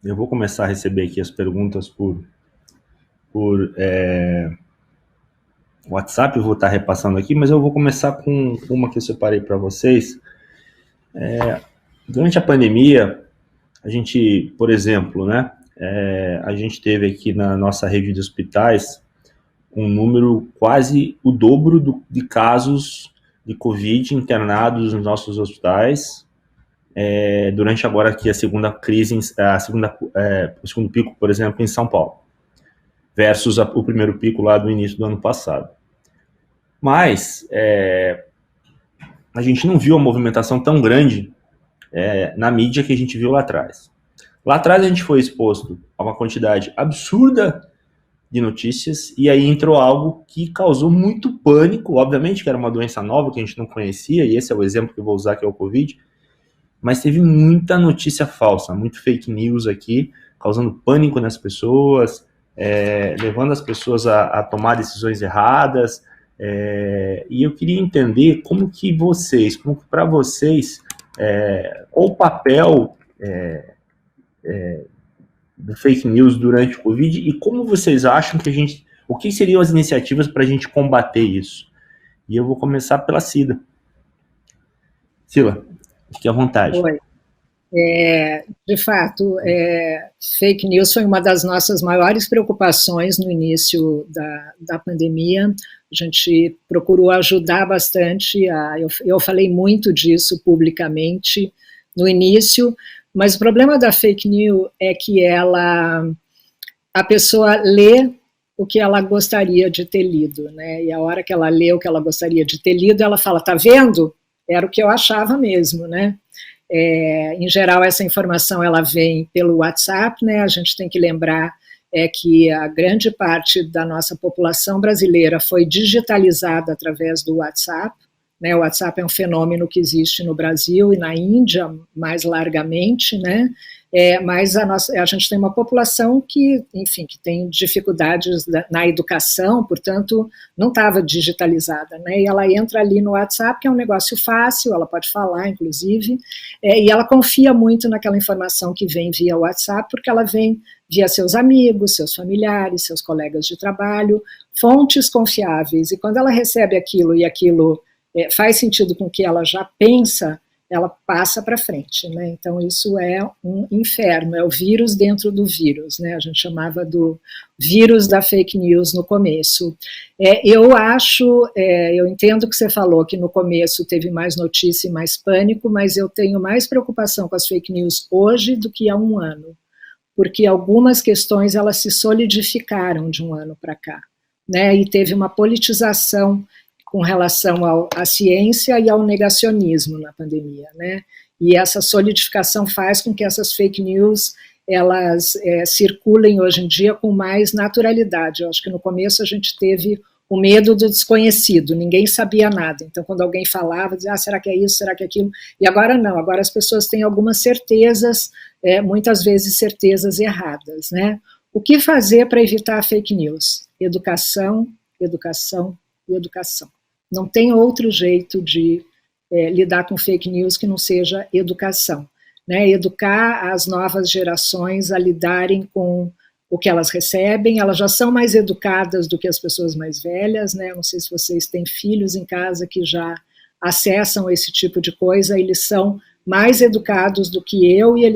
eu vou começar a receber aqui as perguntas por WhatsApp, eu vou estar repassando aqui, mas eu vou começar com uma que eu separei para vocês. Durante a pandemia, a gente, por exemplo, né, a gente teve aqui na nossa rede de hospitais um número quase o dobro de casos de Covid internados nos nossos hospitais, durante agora aqui a segunda crise, o segundo pico, por exemplo, em São Paulo, versus o primeiro pico lá do início do ano passado. Mas a gente não viu a movimentação tão grande na mídia que a gente viu lá atrás. Lá atrás a gente foi exposto a uma quantidade absurda de notícias, e aí entrou algo que causou muito pânico, obviamente que era uma doença nova que a gente não conhecia, e esse é o exemplo que eu vou usar, que é o Covid, mas teve muita notícia falsa, muito fake news aqui, causando pânico nas pessoas, levando as pessoas a tomar decisões erradas, e eu queria entender como que para vocês, qual o papel do fake news durante o Covid, e como vocês acham o que seriam as iniciativas para a gente combater isso? E eu vou começar pela Cida. Sila, fique à vontade. Oi. De fato, fake news foi uma das nossas maiores preocupações no início da pandemia. A gente procurou ajudar bastante, eu falei muito disso publicamente no início, mas o problema da fake news é que a pessoa lê o que ela gostaria de ter lido, né? E a hora que ela lê o que ela gostaria de ter lido, ela fala, tá vendo? Era o que eu achava mesmo, né? Em geral, essa informação ela vem pelo WhatsApp, né? A gente tem que lembrar que a grande parte da nossa população brasileira foi digitalizada através do WhatsApp, né? O WhatsApp é um fenômeno que existe no Brasil e na Índia mais largamente, né? Mas a gente tem uma população que, enfim, que tem dificuldades na educação, portanto, não estava digitalizada, né? E ela entra ali no WhatsApp, que é um negócio fácil, ela pode falar, inclusive, e ela confia muito naquela informação que vem via WhatsApp, porque ela vem via seus amigos, seus familiares, seus colegas de trabalho, fontes confiáveis, e quando ela recebe aquilo e aquilo faz sentido com o que ela já pensa, ela passa para frente, né? Então isso é um inferno, é o vírus dentro do vírus, né? A gente chamava do vírus da fake news no começo. Eu entendo que você falou que no começo teve mais notícia e mais pânico, mas eu tenho mais preocupação com as fake news hoje do que há um ano, porque algumas questões elas se solidificaram de um ano para cá, né? E teve uma politização com relação à ciência e ao negacionismo na pandemia, né? E essa solidificação faz com que essas fake news elas circulem hoje em dia com mais naturalidade. Eu acho que no começo a gente teve o medo do desconhecido, ninguém sabia nada. Então, quando alguém falava, dizia, será que é isso, será que é aquilo? E agora não, agora as pessoas têm algumas certezas, muitas vezes certezas erradas, né? O que fazer para evitar a fake news? Educação, educação e educação. Não tem outro jeito de lidar com fake news que não seja educação, né? Educar as novas gerações a lidarem com o que elas recebem. Elas já são mais educadas do que as pessoas mais velhas, né? Eu não sei se vocês têm filhos em casa que já acessam esse tipo de coisa, eles são mais educados do que eu, e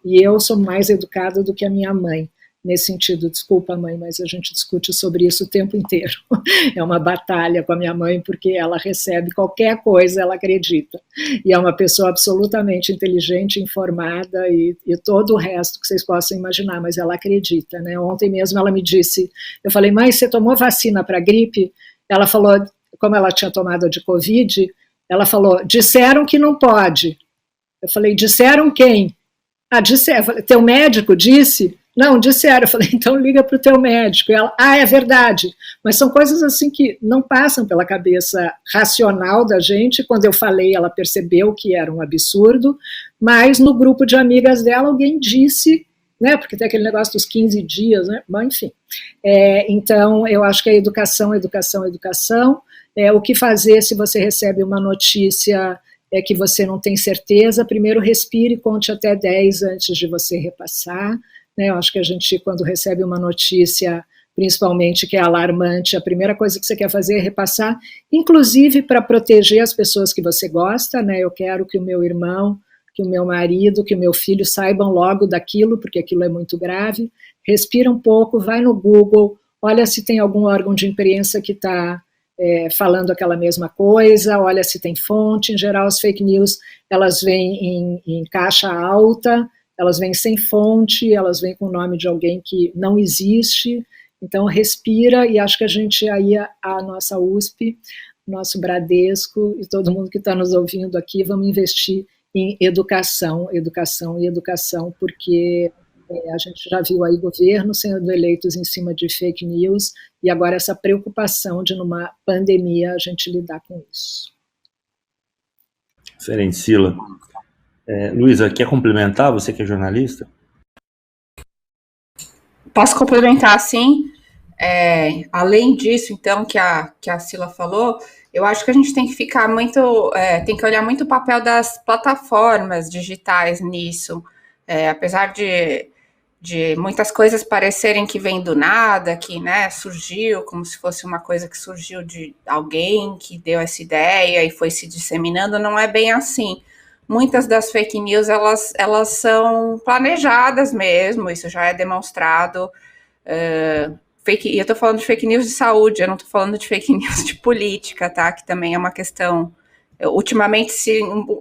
eu sou mais educada do que a minha mãe. Nesse sentido, desculpa, mãe, mas a gente discute sobre isso o tempo inteiro. É uma batalha com a minha mãe, porque ela recebe qualquer coisa, ela acredita. E é uma pessoa absolutamente inteligente, informada e todo o resto que vocês possam imaginar, mas ela acredita, né? Ontem mesmo ela me disse, eu falei, mãe, você tomou vacina para gripe? Ela falou, como ela tinha tomado a de Covid, ela falou, disseram que não pode. Eu falei, disseram quem? Disseram. Eu falei, teu médico disse? Não, disseram. Eu falei, então liga para o teu médico. E ela, é verdade. Mas são coisas assim que não passam pela cabeça racional da gente. Quando eu falei, ela percebeu que era um absurdo, mas no grupo de amigas dela, alguém disse, né, porque tem aquele negócio dos 15 dias, né, bom, enfim. Então, eu acho que é educação, educação, educação. O que fazer se você recebe uma notícia que você não tem certeza? Primeiro respire e conte até 10 antes de você repassar. Eu acho que a gente, quando recebe uma notícia, principalmente que é alarmante, a primeira coisa que você quer fazer é repassar, inclusive para proteger as pessoas que você gosta, né? Eu quero que o meu irmão, que o meu marido, que o meu filho saibam logo daquilo, porque aquilo é muito grave. Respira um pouco, vai no Google, olha se tem algum órgão de imprensa que está falando aquela mesma coisa, olha se tem fonte. Em geral, as fake news, elas vêm em caixa alta, elas vêm sem fonte, elas vêm com o nome de alguém que não existe. Então respira, e acho que a gente aí, a nossa USP, nosso Bradesco e todo mundo que está nos ouvindo aqui, vamos investir em educação, educação e educação, porque a gente já viu aí governos sendo eleitos em cima de fake news, e agora essa preocupação de numa pandemia a gente lidar com isso. Excelente, Sila. Luísa, quer complementar, você que é jornalista? Posso complementar, sim. Além disso, então, que a Sila falou, eu acho que a gente tem que ficar muito, tem que olhar muito o papel das plataformas digitais nisso. Apesar de muitas coisas parecerem que vem do nada, que, né, surgiu como se fosse uma coisa que surgiu de alguém que deu essa ideia e foi se disseminando, não é bem assim. Muitas das fake news, elas são planejadas mesmo, isso já é demonstrado. E eu estou falando de fake news de saúde, eu não estou falando de fake news de política, tá? Que também é uma questão. Ultimamente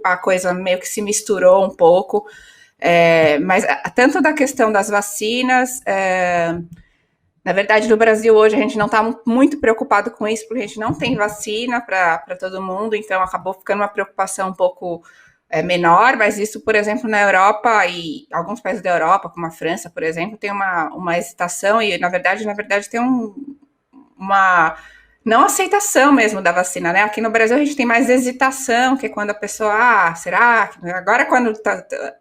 a coisa meio que se misturou um pouco, mas tanto da questão das vacinas. Na verdade, no Brasil hoje a gente não está muito preocupado com isso, porque a gente não tem vacina para todo mundo, então acabou ficando uma preocupação um pouco menor, mas isso, por exemplo, na Europa e alguns países da Europa, como a França, por exemplo, tem uma hesitação e, na verdade, tem uma não aceitação mesmo da vacina, né? Aqui no Brasil a gente tem mais hesitação, que é quando a pessoa, será? Agora quando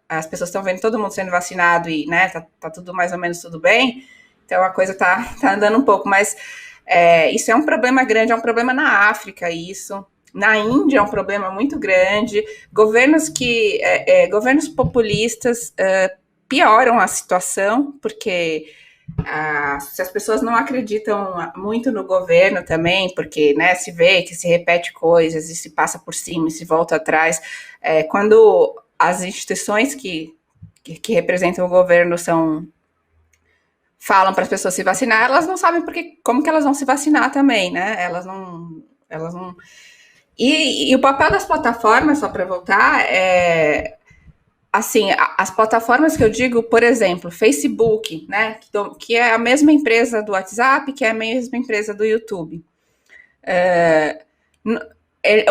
as pessoas estão vendo todo mundo sendo vacinado e, né, tá tudo mais ou menos tudo bem, então a coisa tá andando um pouco, mas isso é um problema grande, é um problema na África, isso. Na Índia é um problema muito grande, governos populistas pioram a situação, porque se as pessoas não acreditam muito no governo também, porque, né, se vê que se repete coisas e se passa por cima e se volta atrás, quando as instituições que representam o governo falam para as pessoas se vacinar, elas não sabem como que elas vão se vacinar também, né? Elas não. E o papel das plataformas, só para voltar, assim, as plataformas que eu digo, por exemplo, Facebook, né, que é a mesma empresa do WhatsApp, que é a mesma empresa do YouTube.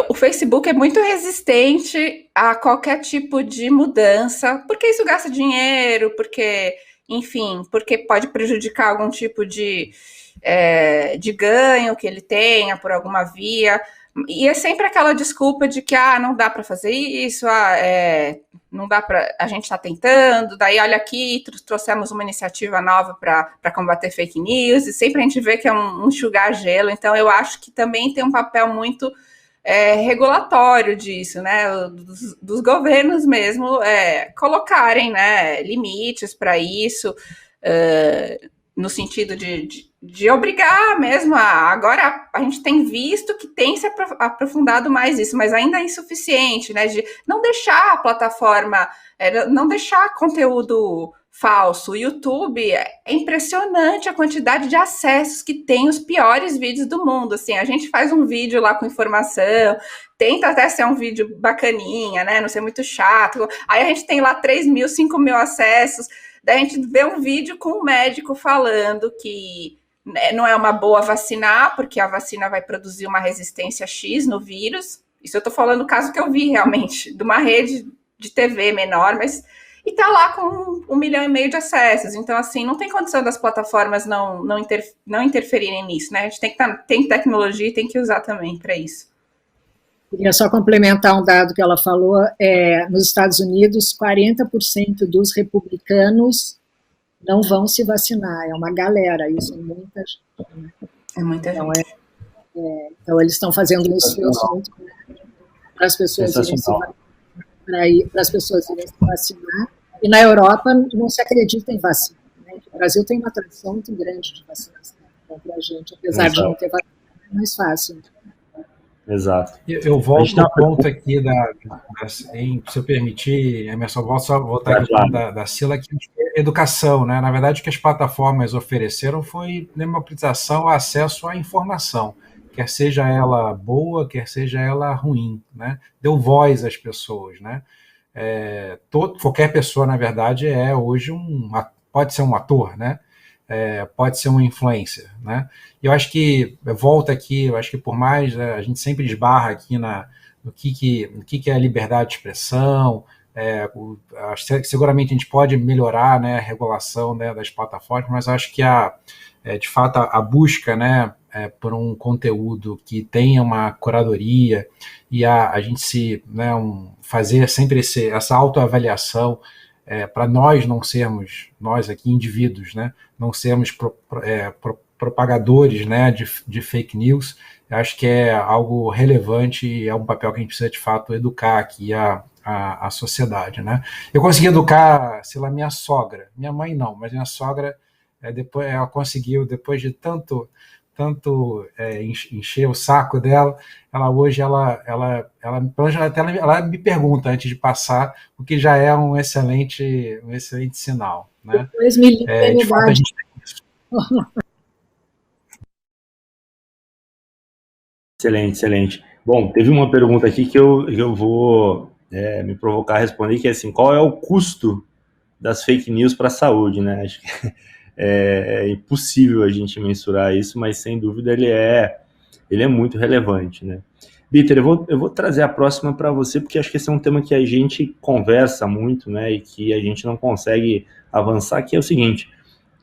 O Facebook é muito resistente a qualquer tipo de mudança, porque isso gasta dinheiro, porque pode prejudicar algum tipo de ganho que ele tenha por alguma via. E é sempre aquela desculpa de que não dá para fazer isso, não dá para, a gente está tentando, daí olha aqui, trouxemos uma iniciativa nova para combater fake news, e sempre a gente vê que é um enxugar gelo. Então eu acho que também tem um papel muito regulatório disso, né, dos governos mesmo colocarem, né, limites para isso, no sentido de obrigar mesmo agora a gente tem visto que tem se aprofundado mais isso, mas ainda é insuficiente, né, de não deixar a plataforma, não deixar conteúdo falso. O YouTube, é impressionante a quantidade de acessos que tem os piores vídeos do mundo, assim, a gente faz um vídeo lá com informação, tenta até ser um vídeo bacaninha, né, não ser muito chato, aí a gente tem lá 3.000, 5.000 acessos, daí a gente vê um vídeo com um médico falando que não é uma boa vacinar, porque a vacina vai produzir uma resistência X no vírus. Isso eu tô falando do caso que eu vi realmente, de uma rede de TV menor, mas e tá lá com 1,5 milhão de acessos. Então, assim, não tem condição das plataformas não interferirem nisso, né? A gente tem tecnologia e tem que usar também para isso. Queria só complementar um dado que ela falou. Nos Estados Unidos, 40% dos republicanos não vão se vacinar. É uma galera, isso é muita gente. Né? É muita gente. Então, eles estão fazendo um esforço muito grande para as pessoas irem se vacinar. E na Europa não se acredita em vacina. Né? O Brasil tem uma tradição muito grande de vacinação para a gente, apesar de não ter vacina, é mais fácil. Exato. Eu volto ao ponto aqui se eu permitir, Emerson, voltar aqui ao ponto da Sila, que é educação, né? Na verdade, o que as plataformas ofereceram foi democratização, acesso à informação, quer seja ela boa, quer seja ela ruim, né? Deu voz às pessoas, né? Qualquer pessoa, na verdade, hoje pode ser um ator, né? Pode ser um influencer, né? E eu acho que, volta aqui, eu acho que por mais, a gente sempre esbarra aqui no que é a liberdade de expressão, seguramente a gente pode melhorar, né, a regulação, né, das plataformas, mas acho que de fato a busca, né, por um conteúdo que tenha uma curadoria e a gente fazer sempre essa autoavaliação, para nós não sermos, nós aqui indivíduos, né, não sermos propagadores, né, de fake news. Eu acho que é algo relevante e é um papel que a gente precisa de fato educar aqui a sociedade, né. Eu consegui educar, sei lá, minha sogra, minha mãe não, mas minha sogra, depois ela conseguiu, depois de tanto encher o saco dela, ela me pergunta antes de passar, o que já é um excelente sinal, né? Depois me liga, de fato, a gente tem isso. Excelente. Bom, teve uma pergunta aqui que eu vou me provocar a responder, que é assim, qual é o custo das fake news para a saúde, né? Acho que é impossível a gente mensurar isso, mas sem dúvida ele é muito relevante, né? Bitter, eu vou trazer a próxima para você, porque acho que esse é um tema que a gente conversa muito, né, e que a gente não consegue avançar, que é o seguinte: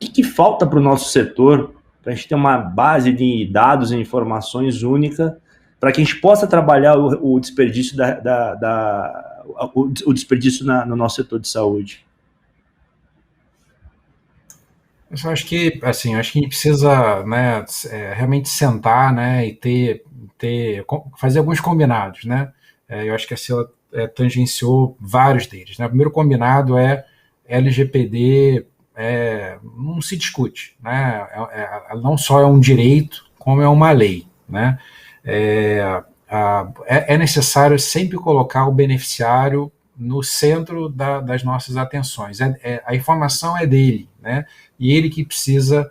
o que falta para o nosso setor para a gente ter uma base de dados e informações única, para que a gente possa trabalhar o desperdício, o desperdício no nosso setor de saúde. Eu acho que, assim, acho que a gente precisa, né, realmente sentar, né, e fazer alguns combinados, né. Eu acho que a Cila tangenciou vários deles, né. O primeiro combinado é LGPD não se discute, né. Não só é um direito, como é uma lei, né. É necessário sempre colocar o beneficiário no centro das nossas atenções. A informação é dele, né? E ele que precisa,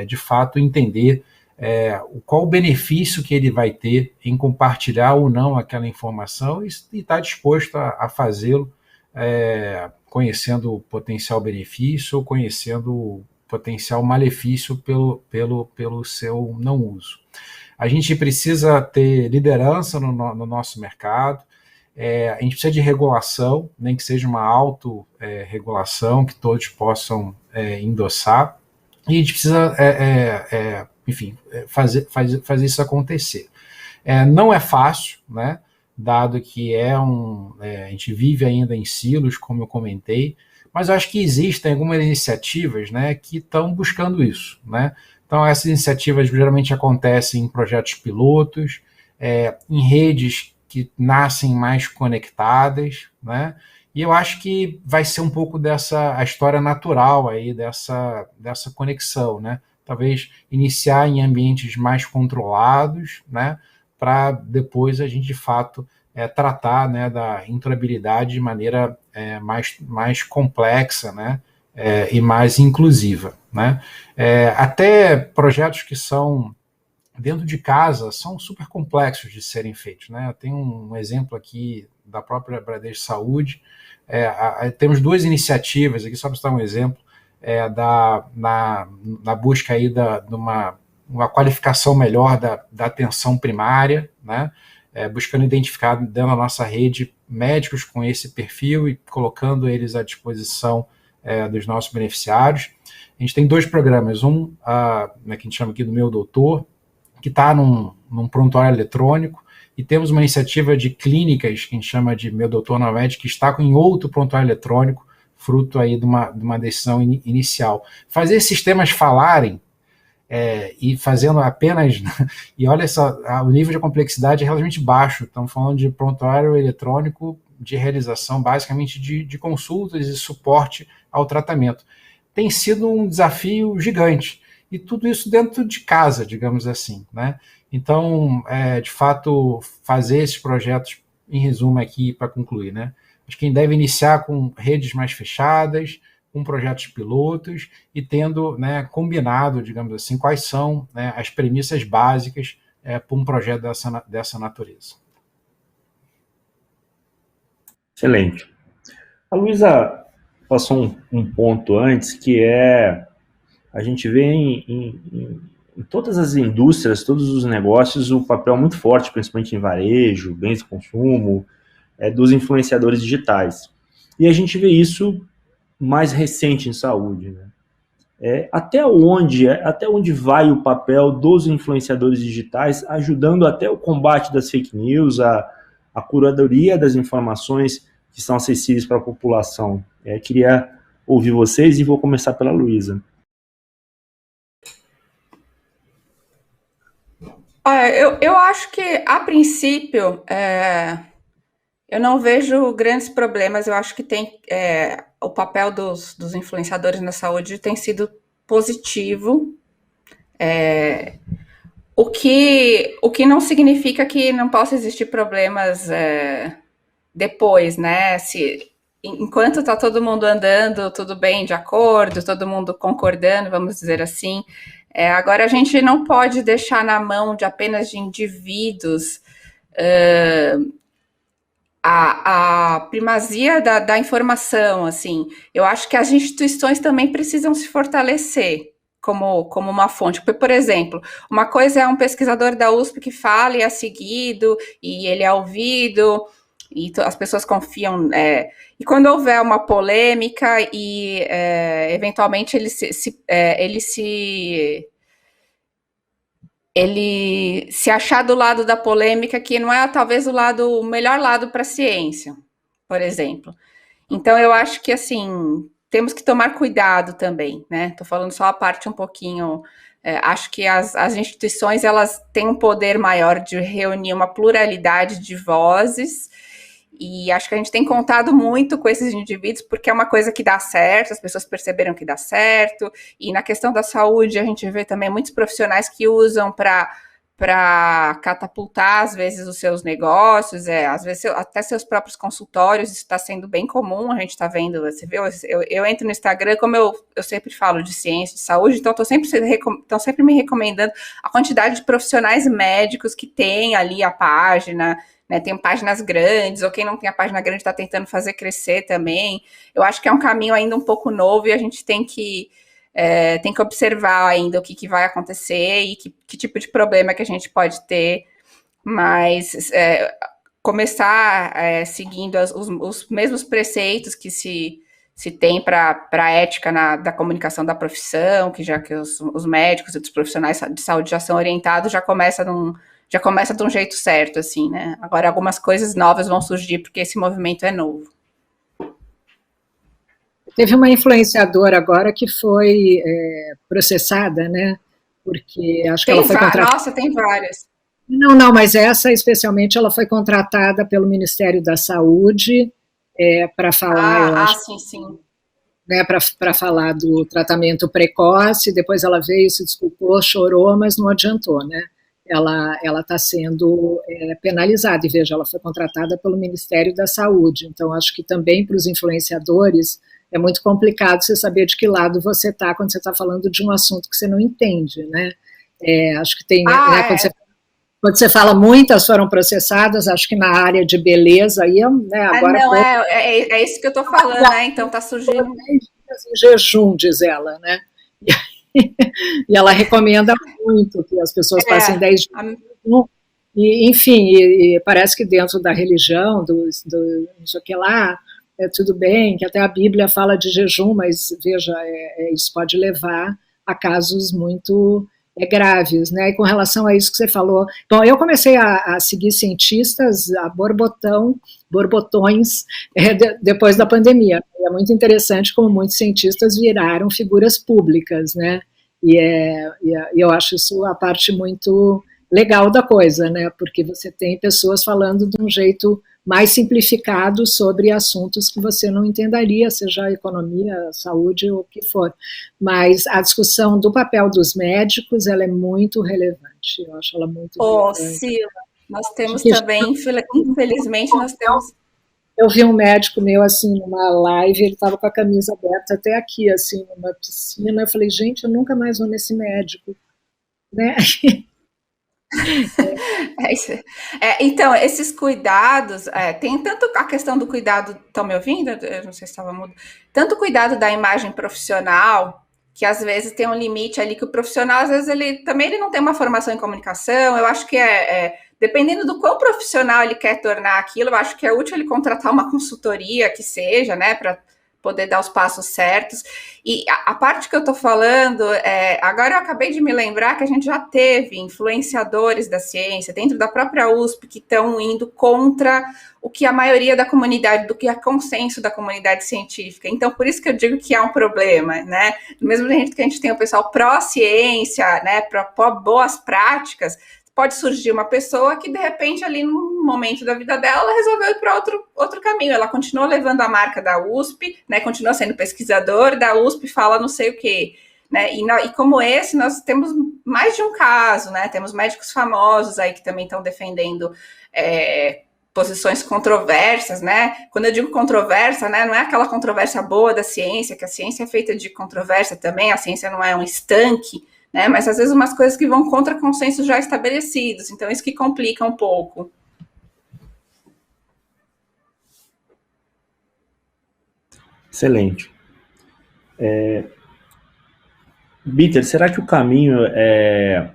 de fato, entender qual o benefício que ele vai ter em compartilhar ou não aquela informação e está disposto a fazê-lo, conhecendo o potencial benefício ou conhecendo o potencial malefício pelo seu não uso. A gente precisa ter liderança no nosso mercado, a gente precisa de regulação, nem que seja uma autorregulação que todos possam endossar, e a gente precisa, enfim, fazer isso acontecer. Não é fácil, né, dado que a gente vive ainda em silos, como eu comentei, mas eu acho que existem algumas iniciativas, né, que estão buscando isso, né. Então, essas iniciativas geralmente acontecem em projetos pilotos, em redes que nascem mais conectadas, né? E eu acho que vai ser um pouco a história natural aí dessa conexão, né? Talvez iniciar em ambientes mais controlados, né? Para depois a gente, de fato, tratar, né, da interoperabilidade de maneira mais complexa, né? E mais inclusiva, né? Até projetos que são dentro de casa são super complexos de serem feitos, né? Eu tenho um exemplo aqui da própria Bradesco Saúde. Temos duas iniciativas aqui, só para citar um exemplo, na busca aí de uma qualificação melhor da atenção primária, né? Buscando identificar dentro da nossa rede médicos com esse perfil e colocando eles à disposição dos nossos beneficiários. A gente tem dois programas, que a gente chama aqui do Meu Doutor, que está num prontuário eletrônico, e temos uma iniciativa de clínicas, que a gente chama de Meu Doutor Nomed, que está em outro prontuário eletrônico, fruto aí de uma decisão inicial. Fazer esses sistemas falarem, e fazendo apenas... E olha só, o nível de complexidade é relativamente baixo, estamos falando de prontuário eletrônico de realização, basicamente, de consultas e suporte ao tratamento. Tem sido um desafio gigante, e tudo isso dentro de casa, digamos assim, né? Então, de fato, fazer esses projetos, em resumo aqui, para concluir, né? Acho que a gente deve iniciar com redes mais fechadas, com projetos pilotos e tendo, né, combinado, digamos assim, quais são, né, as premissas básicas para um projeto dessa natureza. Excelente. A Luísa passou um ponto antes, que a gente vê em todas as indústrias, todos os negócios, o papel muito forte, principalmente em varejo, bens de consumo, dos influenciadores digitais. E a gente vê isso mais recente em saúde, né? Até onde vai o papel dos influenciadores digitais, ajudando até o combate das fake news, a curadoria das informações que são acessíveis para a população. Queria ouvir vocês e vou começar pela Luísa. Eu acho que, a princípio, eu não vejo grandes problemas. Eu acho que o papel dos influenciadores na saúde tem sido positivo, o que não significa que não possa existir problemas depois, né? Enquanto está todo mundo andando, tudo bem, de acordo, todo mundo concordando, vamos dizer assim. Agora, a gente não pode deixar na mão de apenas de indivíduos a primazia da informação, assim. Eu acho que as instituições também precisam se fortalecer como uma fonte. Porque, por exemplo, uma coisa é um pesquisador da USP que fala e é seguido, e ele é ouvido, E as pessoas confiam, e quando houver uma polêmica e eventualmente ele se achar do lado da polêmica, que não é talvez o melhor lado para a ciência, por exemplo. Então eu acho que assim temos que tomar cuidado também, né? Estou falando só a parte um pouquinho. Acho que as instituições elas têm um poder maior de reunir uma pluralidade de vozes. E acho que a gente tem contado muito com esses indivíduos porque é uma coisa que dá certo, as pessoas perceberam que dá certo. E na questão da saúde, a gente vê também muitos profissionais que usam para catapultar, às vezes, os seus negócios, às vezes até seus próprios consultórios, isso está sendo bem comum, a gente está vendo, você vê, eu entro no Instagram, como eu sempre falo de ciência, de saúde, então estão sempre me recomendando a quantidade de profissionais médicos que tem ali a página, né, tem páginas grandes, ou quem não tem a página grande está tentando fazer crescer também. Eu acho que é um caminho ainda um pouco novo e a gente tem que observar ainda o que vai acontecer e que tipo de problema que a gente pode ter, mas começar seguindo os mesmos preceitos que se tem para a ética da comunicação da profissão, que já que os médicos e os profissionais de saúde já são orientados, já começa de um jeito certo, assim, né? Agora, algumas coisas novas vão surgir porque esse movimento é novo. Teve uma influenciadora agora que foi processada, né? Porque acho que ela foi contratada. Nossa, tem várias. Não, mas essa especialmente ela foi contratada pelo Ministério da Saúde para falar, eu acho. Sim. Né, para falar do tratamento precoce, depois ela veio, se desculpou, chorou, mas não adiantou, né? Ela está sendo penalizada, e veja, ela foi contratada pelo Ministério da Saúde, então acho que também para os influenciadores é muito complicado você saber de que lado você está quando você está falando de um assunto que você não entende, né? Acho que tem, né, quando você fala muitas foram processadas, acho que na área de beleza, aí, né, agora... é isso que eu estou falando, né, então está surgindo... 10 dias em jejum, diz ela, né? E ela recomenda muito que as pessoas passem 10 dias em jejum, e, enfim, e parece que dentro da religião, não sei o que lá, tudo bem, que até a Bíblia fala de jejum, mas, veja, isso pode levar a casos muito... graves, né? E com relação a isso que você falou, bom, eu comecei a seguir cientistas a borbotões depois da pandemia. É muito interessante como muitos cientistas viraram figuras públicas, né? E eu acho isso a parte muito legal da coisa, né? Porque você tem pessoas falando de um jeito mais simplificado sobre assuntos que você não entenderia, seja a economia, a saúde ou o que for. Mas a discussão do papel dos médicos, ela é muito relevante. Eu acho ela muito relevante. Sila, nós temos também, infelizmente, nós temos... Eu vi um médico meu, assim, numa live, ele estava com a camisa aberta até aqui, assim, numa piscina. Eu falei, gente, eu nunca mais vou nesse médico, né? Então, esses cuidados, tem tanto a questão do cuidado, estão me ouvindo? Eu não sei se estava mudo. Tanto o cuidado da imagem profissional, que às vezes tem um limite ali, que o profissional, às vezes, ele não tem uma formação em comunicação. Eu acho que dependendo do quão profissional ele quer tornar aquilo, eu acho que é útil ele contratar uma consultoria que seja, né, para poder dar os passos certos. E a parte que eu estou falando, agora eu acabei de me lembrar que a gente já teve influenciadores da ciência dentro da própria USP que estão indo contra o que a maioria da comunidade, do que é consenso da comunidade científica. Então, por isso que eu digo que é um problema, né? Do mesmo jeito que a gente tem o pessoal pró-ciência, né, pró-boas práticas, pode surgir uma pessoa que, de repente, ali num momento da vida dela, ela resolveu ir para outro caminho. Ela continua levando a marca da USP, né, continua sendo pesquisador da USP, fala não sei o quê. Né, e como esse, nós temos mais de um caso, né? Temos médicos famosos aí que também estão defendendo posições controversas, né? Quando eu digo controversa, né, não é aquela controvérsia boa da ciência, que a ciência é feita de controvérsia também, a ciência não é um estanque, né, mas às vezes umas coisas que vão contra consensos já estabelecidos, então isso que complica um pouco. Excelente. Bitter, será que o caminho é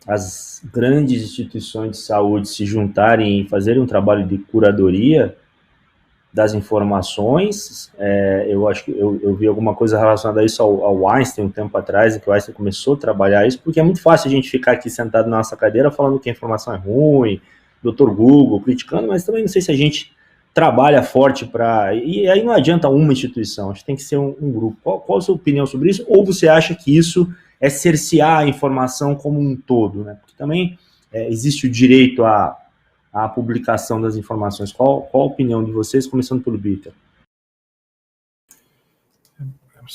as grandes instituições de saúde se juntarem e fazerem um trabalho de curadoria das informações. Eu acho que eu vi alguma coisa relacionada a isso ao Einstein um tempo atrás, que o Einstein começou a trabalhar isso, porque é muito fácil a gente ficar aqui sentado na nossa cadeira falando que a informação é ruim, Dr. Google, criticando, mas também não sei se a gente trabalha forte para... E aí não adianta uma instituição, acho que tem que ser um grupo. Qual a sua opinião sobre isso? Ou você acha que isso é cercear a informação como um todo, né? Porque também existe o direito à publicação das informações. Qual a opinião de vocês, começando pelo Bitter?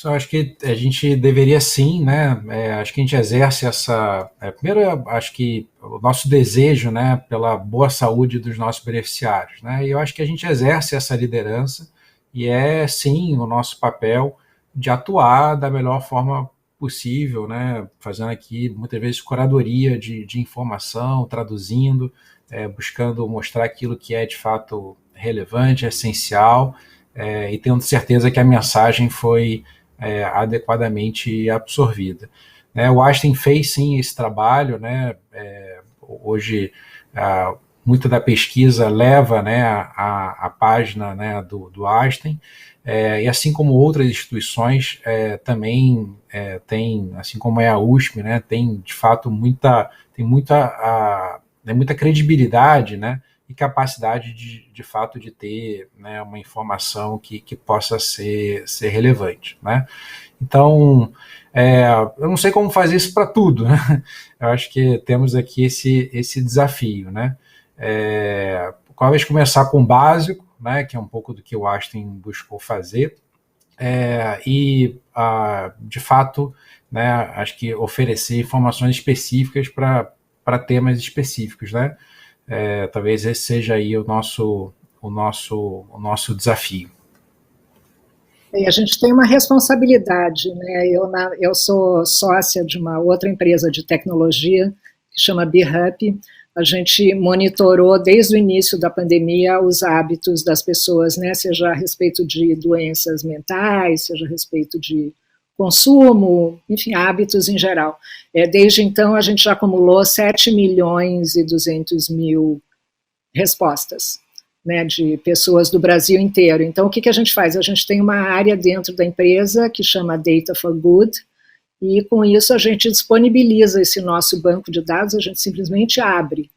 Eu acho que a gente deveria sim, né? Acho que a gente exerce essa... primeiro, acho que o nosso desejo, né, pela boa saúde dos nossos beneficiários, né? E eu acho que a gente exerce essa liderança e é sim o nosso papel de atuar da melhor forma possível, né? Fazendo aqui muitas vezes curadoria de informação, traduzindo, buscando mostrar aquilo que é de fato relevante, essencial, e tendo certeza que a mensagem foi adequadamente absorvida. O Einstein fez sim esse trabalho, né? Hoje muita da pesquisa leva, né, a página, né, do Einstein, e assim como outras instituições também tem, assim como é a USP, né, tem de fato muita credibilidade, né, e capacidade de fato de ter, né, uma informação que possa ser relevante, né? Então, eu não sei como fazer isso para tudo, né? Eu acho que temos aqui esse desafio, né? Talvez começar com o básico, né, que é um pouco do que o Einstein buscou fazer, e, de fato, né, acho que oferecer informações específicas para temas específicos, né? Talvez esse seja aí o nosso desafio. E a gente tem uma responsabilidade, né? Eu sou sócia de uma outra empresa de tecnologia que chama BeHup. A gente monitorou desde o início da pandemia os hábitos das pessoas, né? Seja a respeito de doenças mentais, seja a respeito de consumo, enfim, hábitos em geral. Desde então, a gente já acumulou 7.200.000 respostas, né, de pessoas do Brasil inteiro. Então, o que a gente faz? A gente tem uma área dentro da empresa que chama Data for Good, e com isso a gente disponibiliza esse nosso banco de dados, a gente simplesmente abre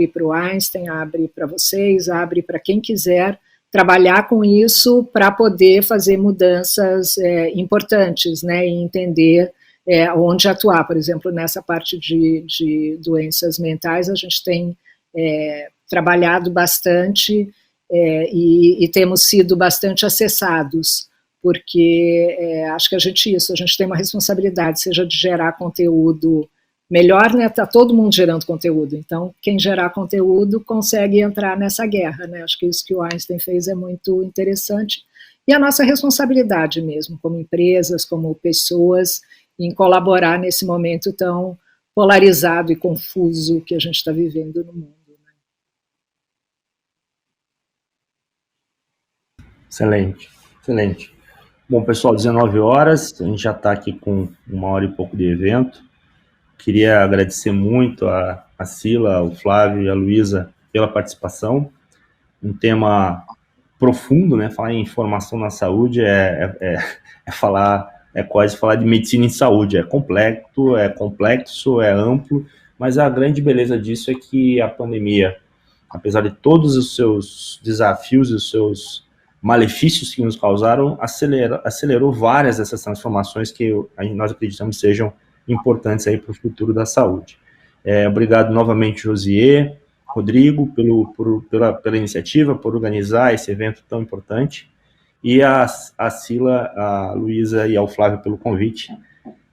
para o Einstein, abre para vocês, abre para quem quiser trabalhar com isso para poder fazer mudanças importantes, né, e entender onde atuar. Por exemplo, nessa parte de doenças mentais, a gente tem trabalhado bastante e temos sido bastante acessados, porque acho que a gente tem uma responsabilidade, seja de gerar conteúdo melhor, né? Está todo mundo gerando conteúdo, então quem gerar conteúdo consegue entrar nessa guerra, né? Acho que isso que o Einstein fez é muito interessante, e a nossa responsabilidade mesmo, como empresas, como pessoas, em colaborar nesse momento tão polarizado e confuso que a gente está vivendo no mundo. Excelente, excelente. Bom, pessoal, 19 horas, a gente já está aqui com 1h e pouco de evento. Queria agradecer muito a Cila, o Flávio e a Luísa pela participação. Um tema profundo, né? Falar em informação na saúde quase falar de medicina em saúde. É complexo, é amplo, mas a grande beleza disso é que a pandemia, apesar de todos os seus desafios e os seus malefícios que nos causaram, acelerou várias dessas transformações que nós acreditamos sejam importantes aí para o futuro da saúde. Obrigado novamente, Josier, Rodrigo, pela iniciativa, por organizar esse evento tão importante, e a Cila, a Luísa e ao Flávio pelo convite,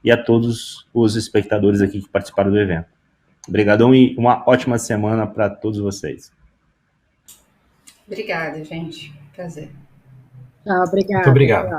e a todos os espectadores aqui que participaram do evento. Obrigadão e uma ótima semana para todos vocês. Obrigada, gente. Prazer. Obrigada. Muito obrigado.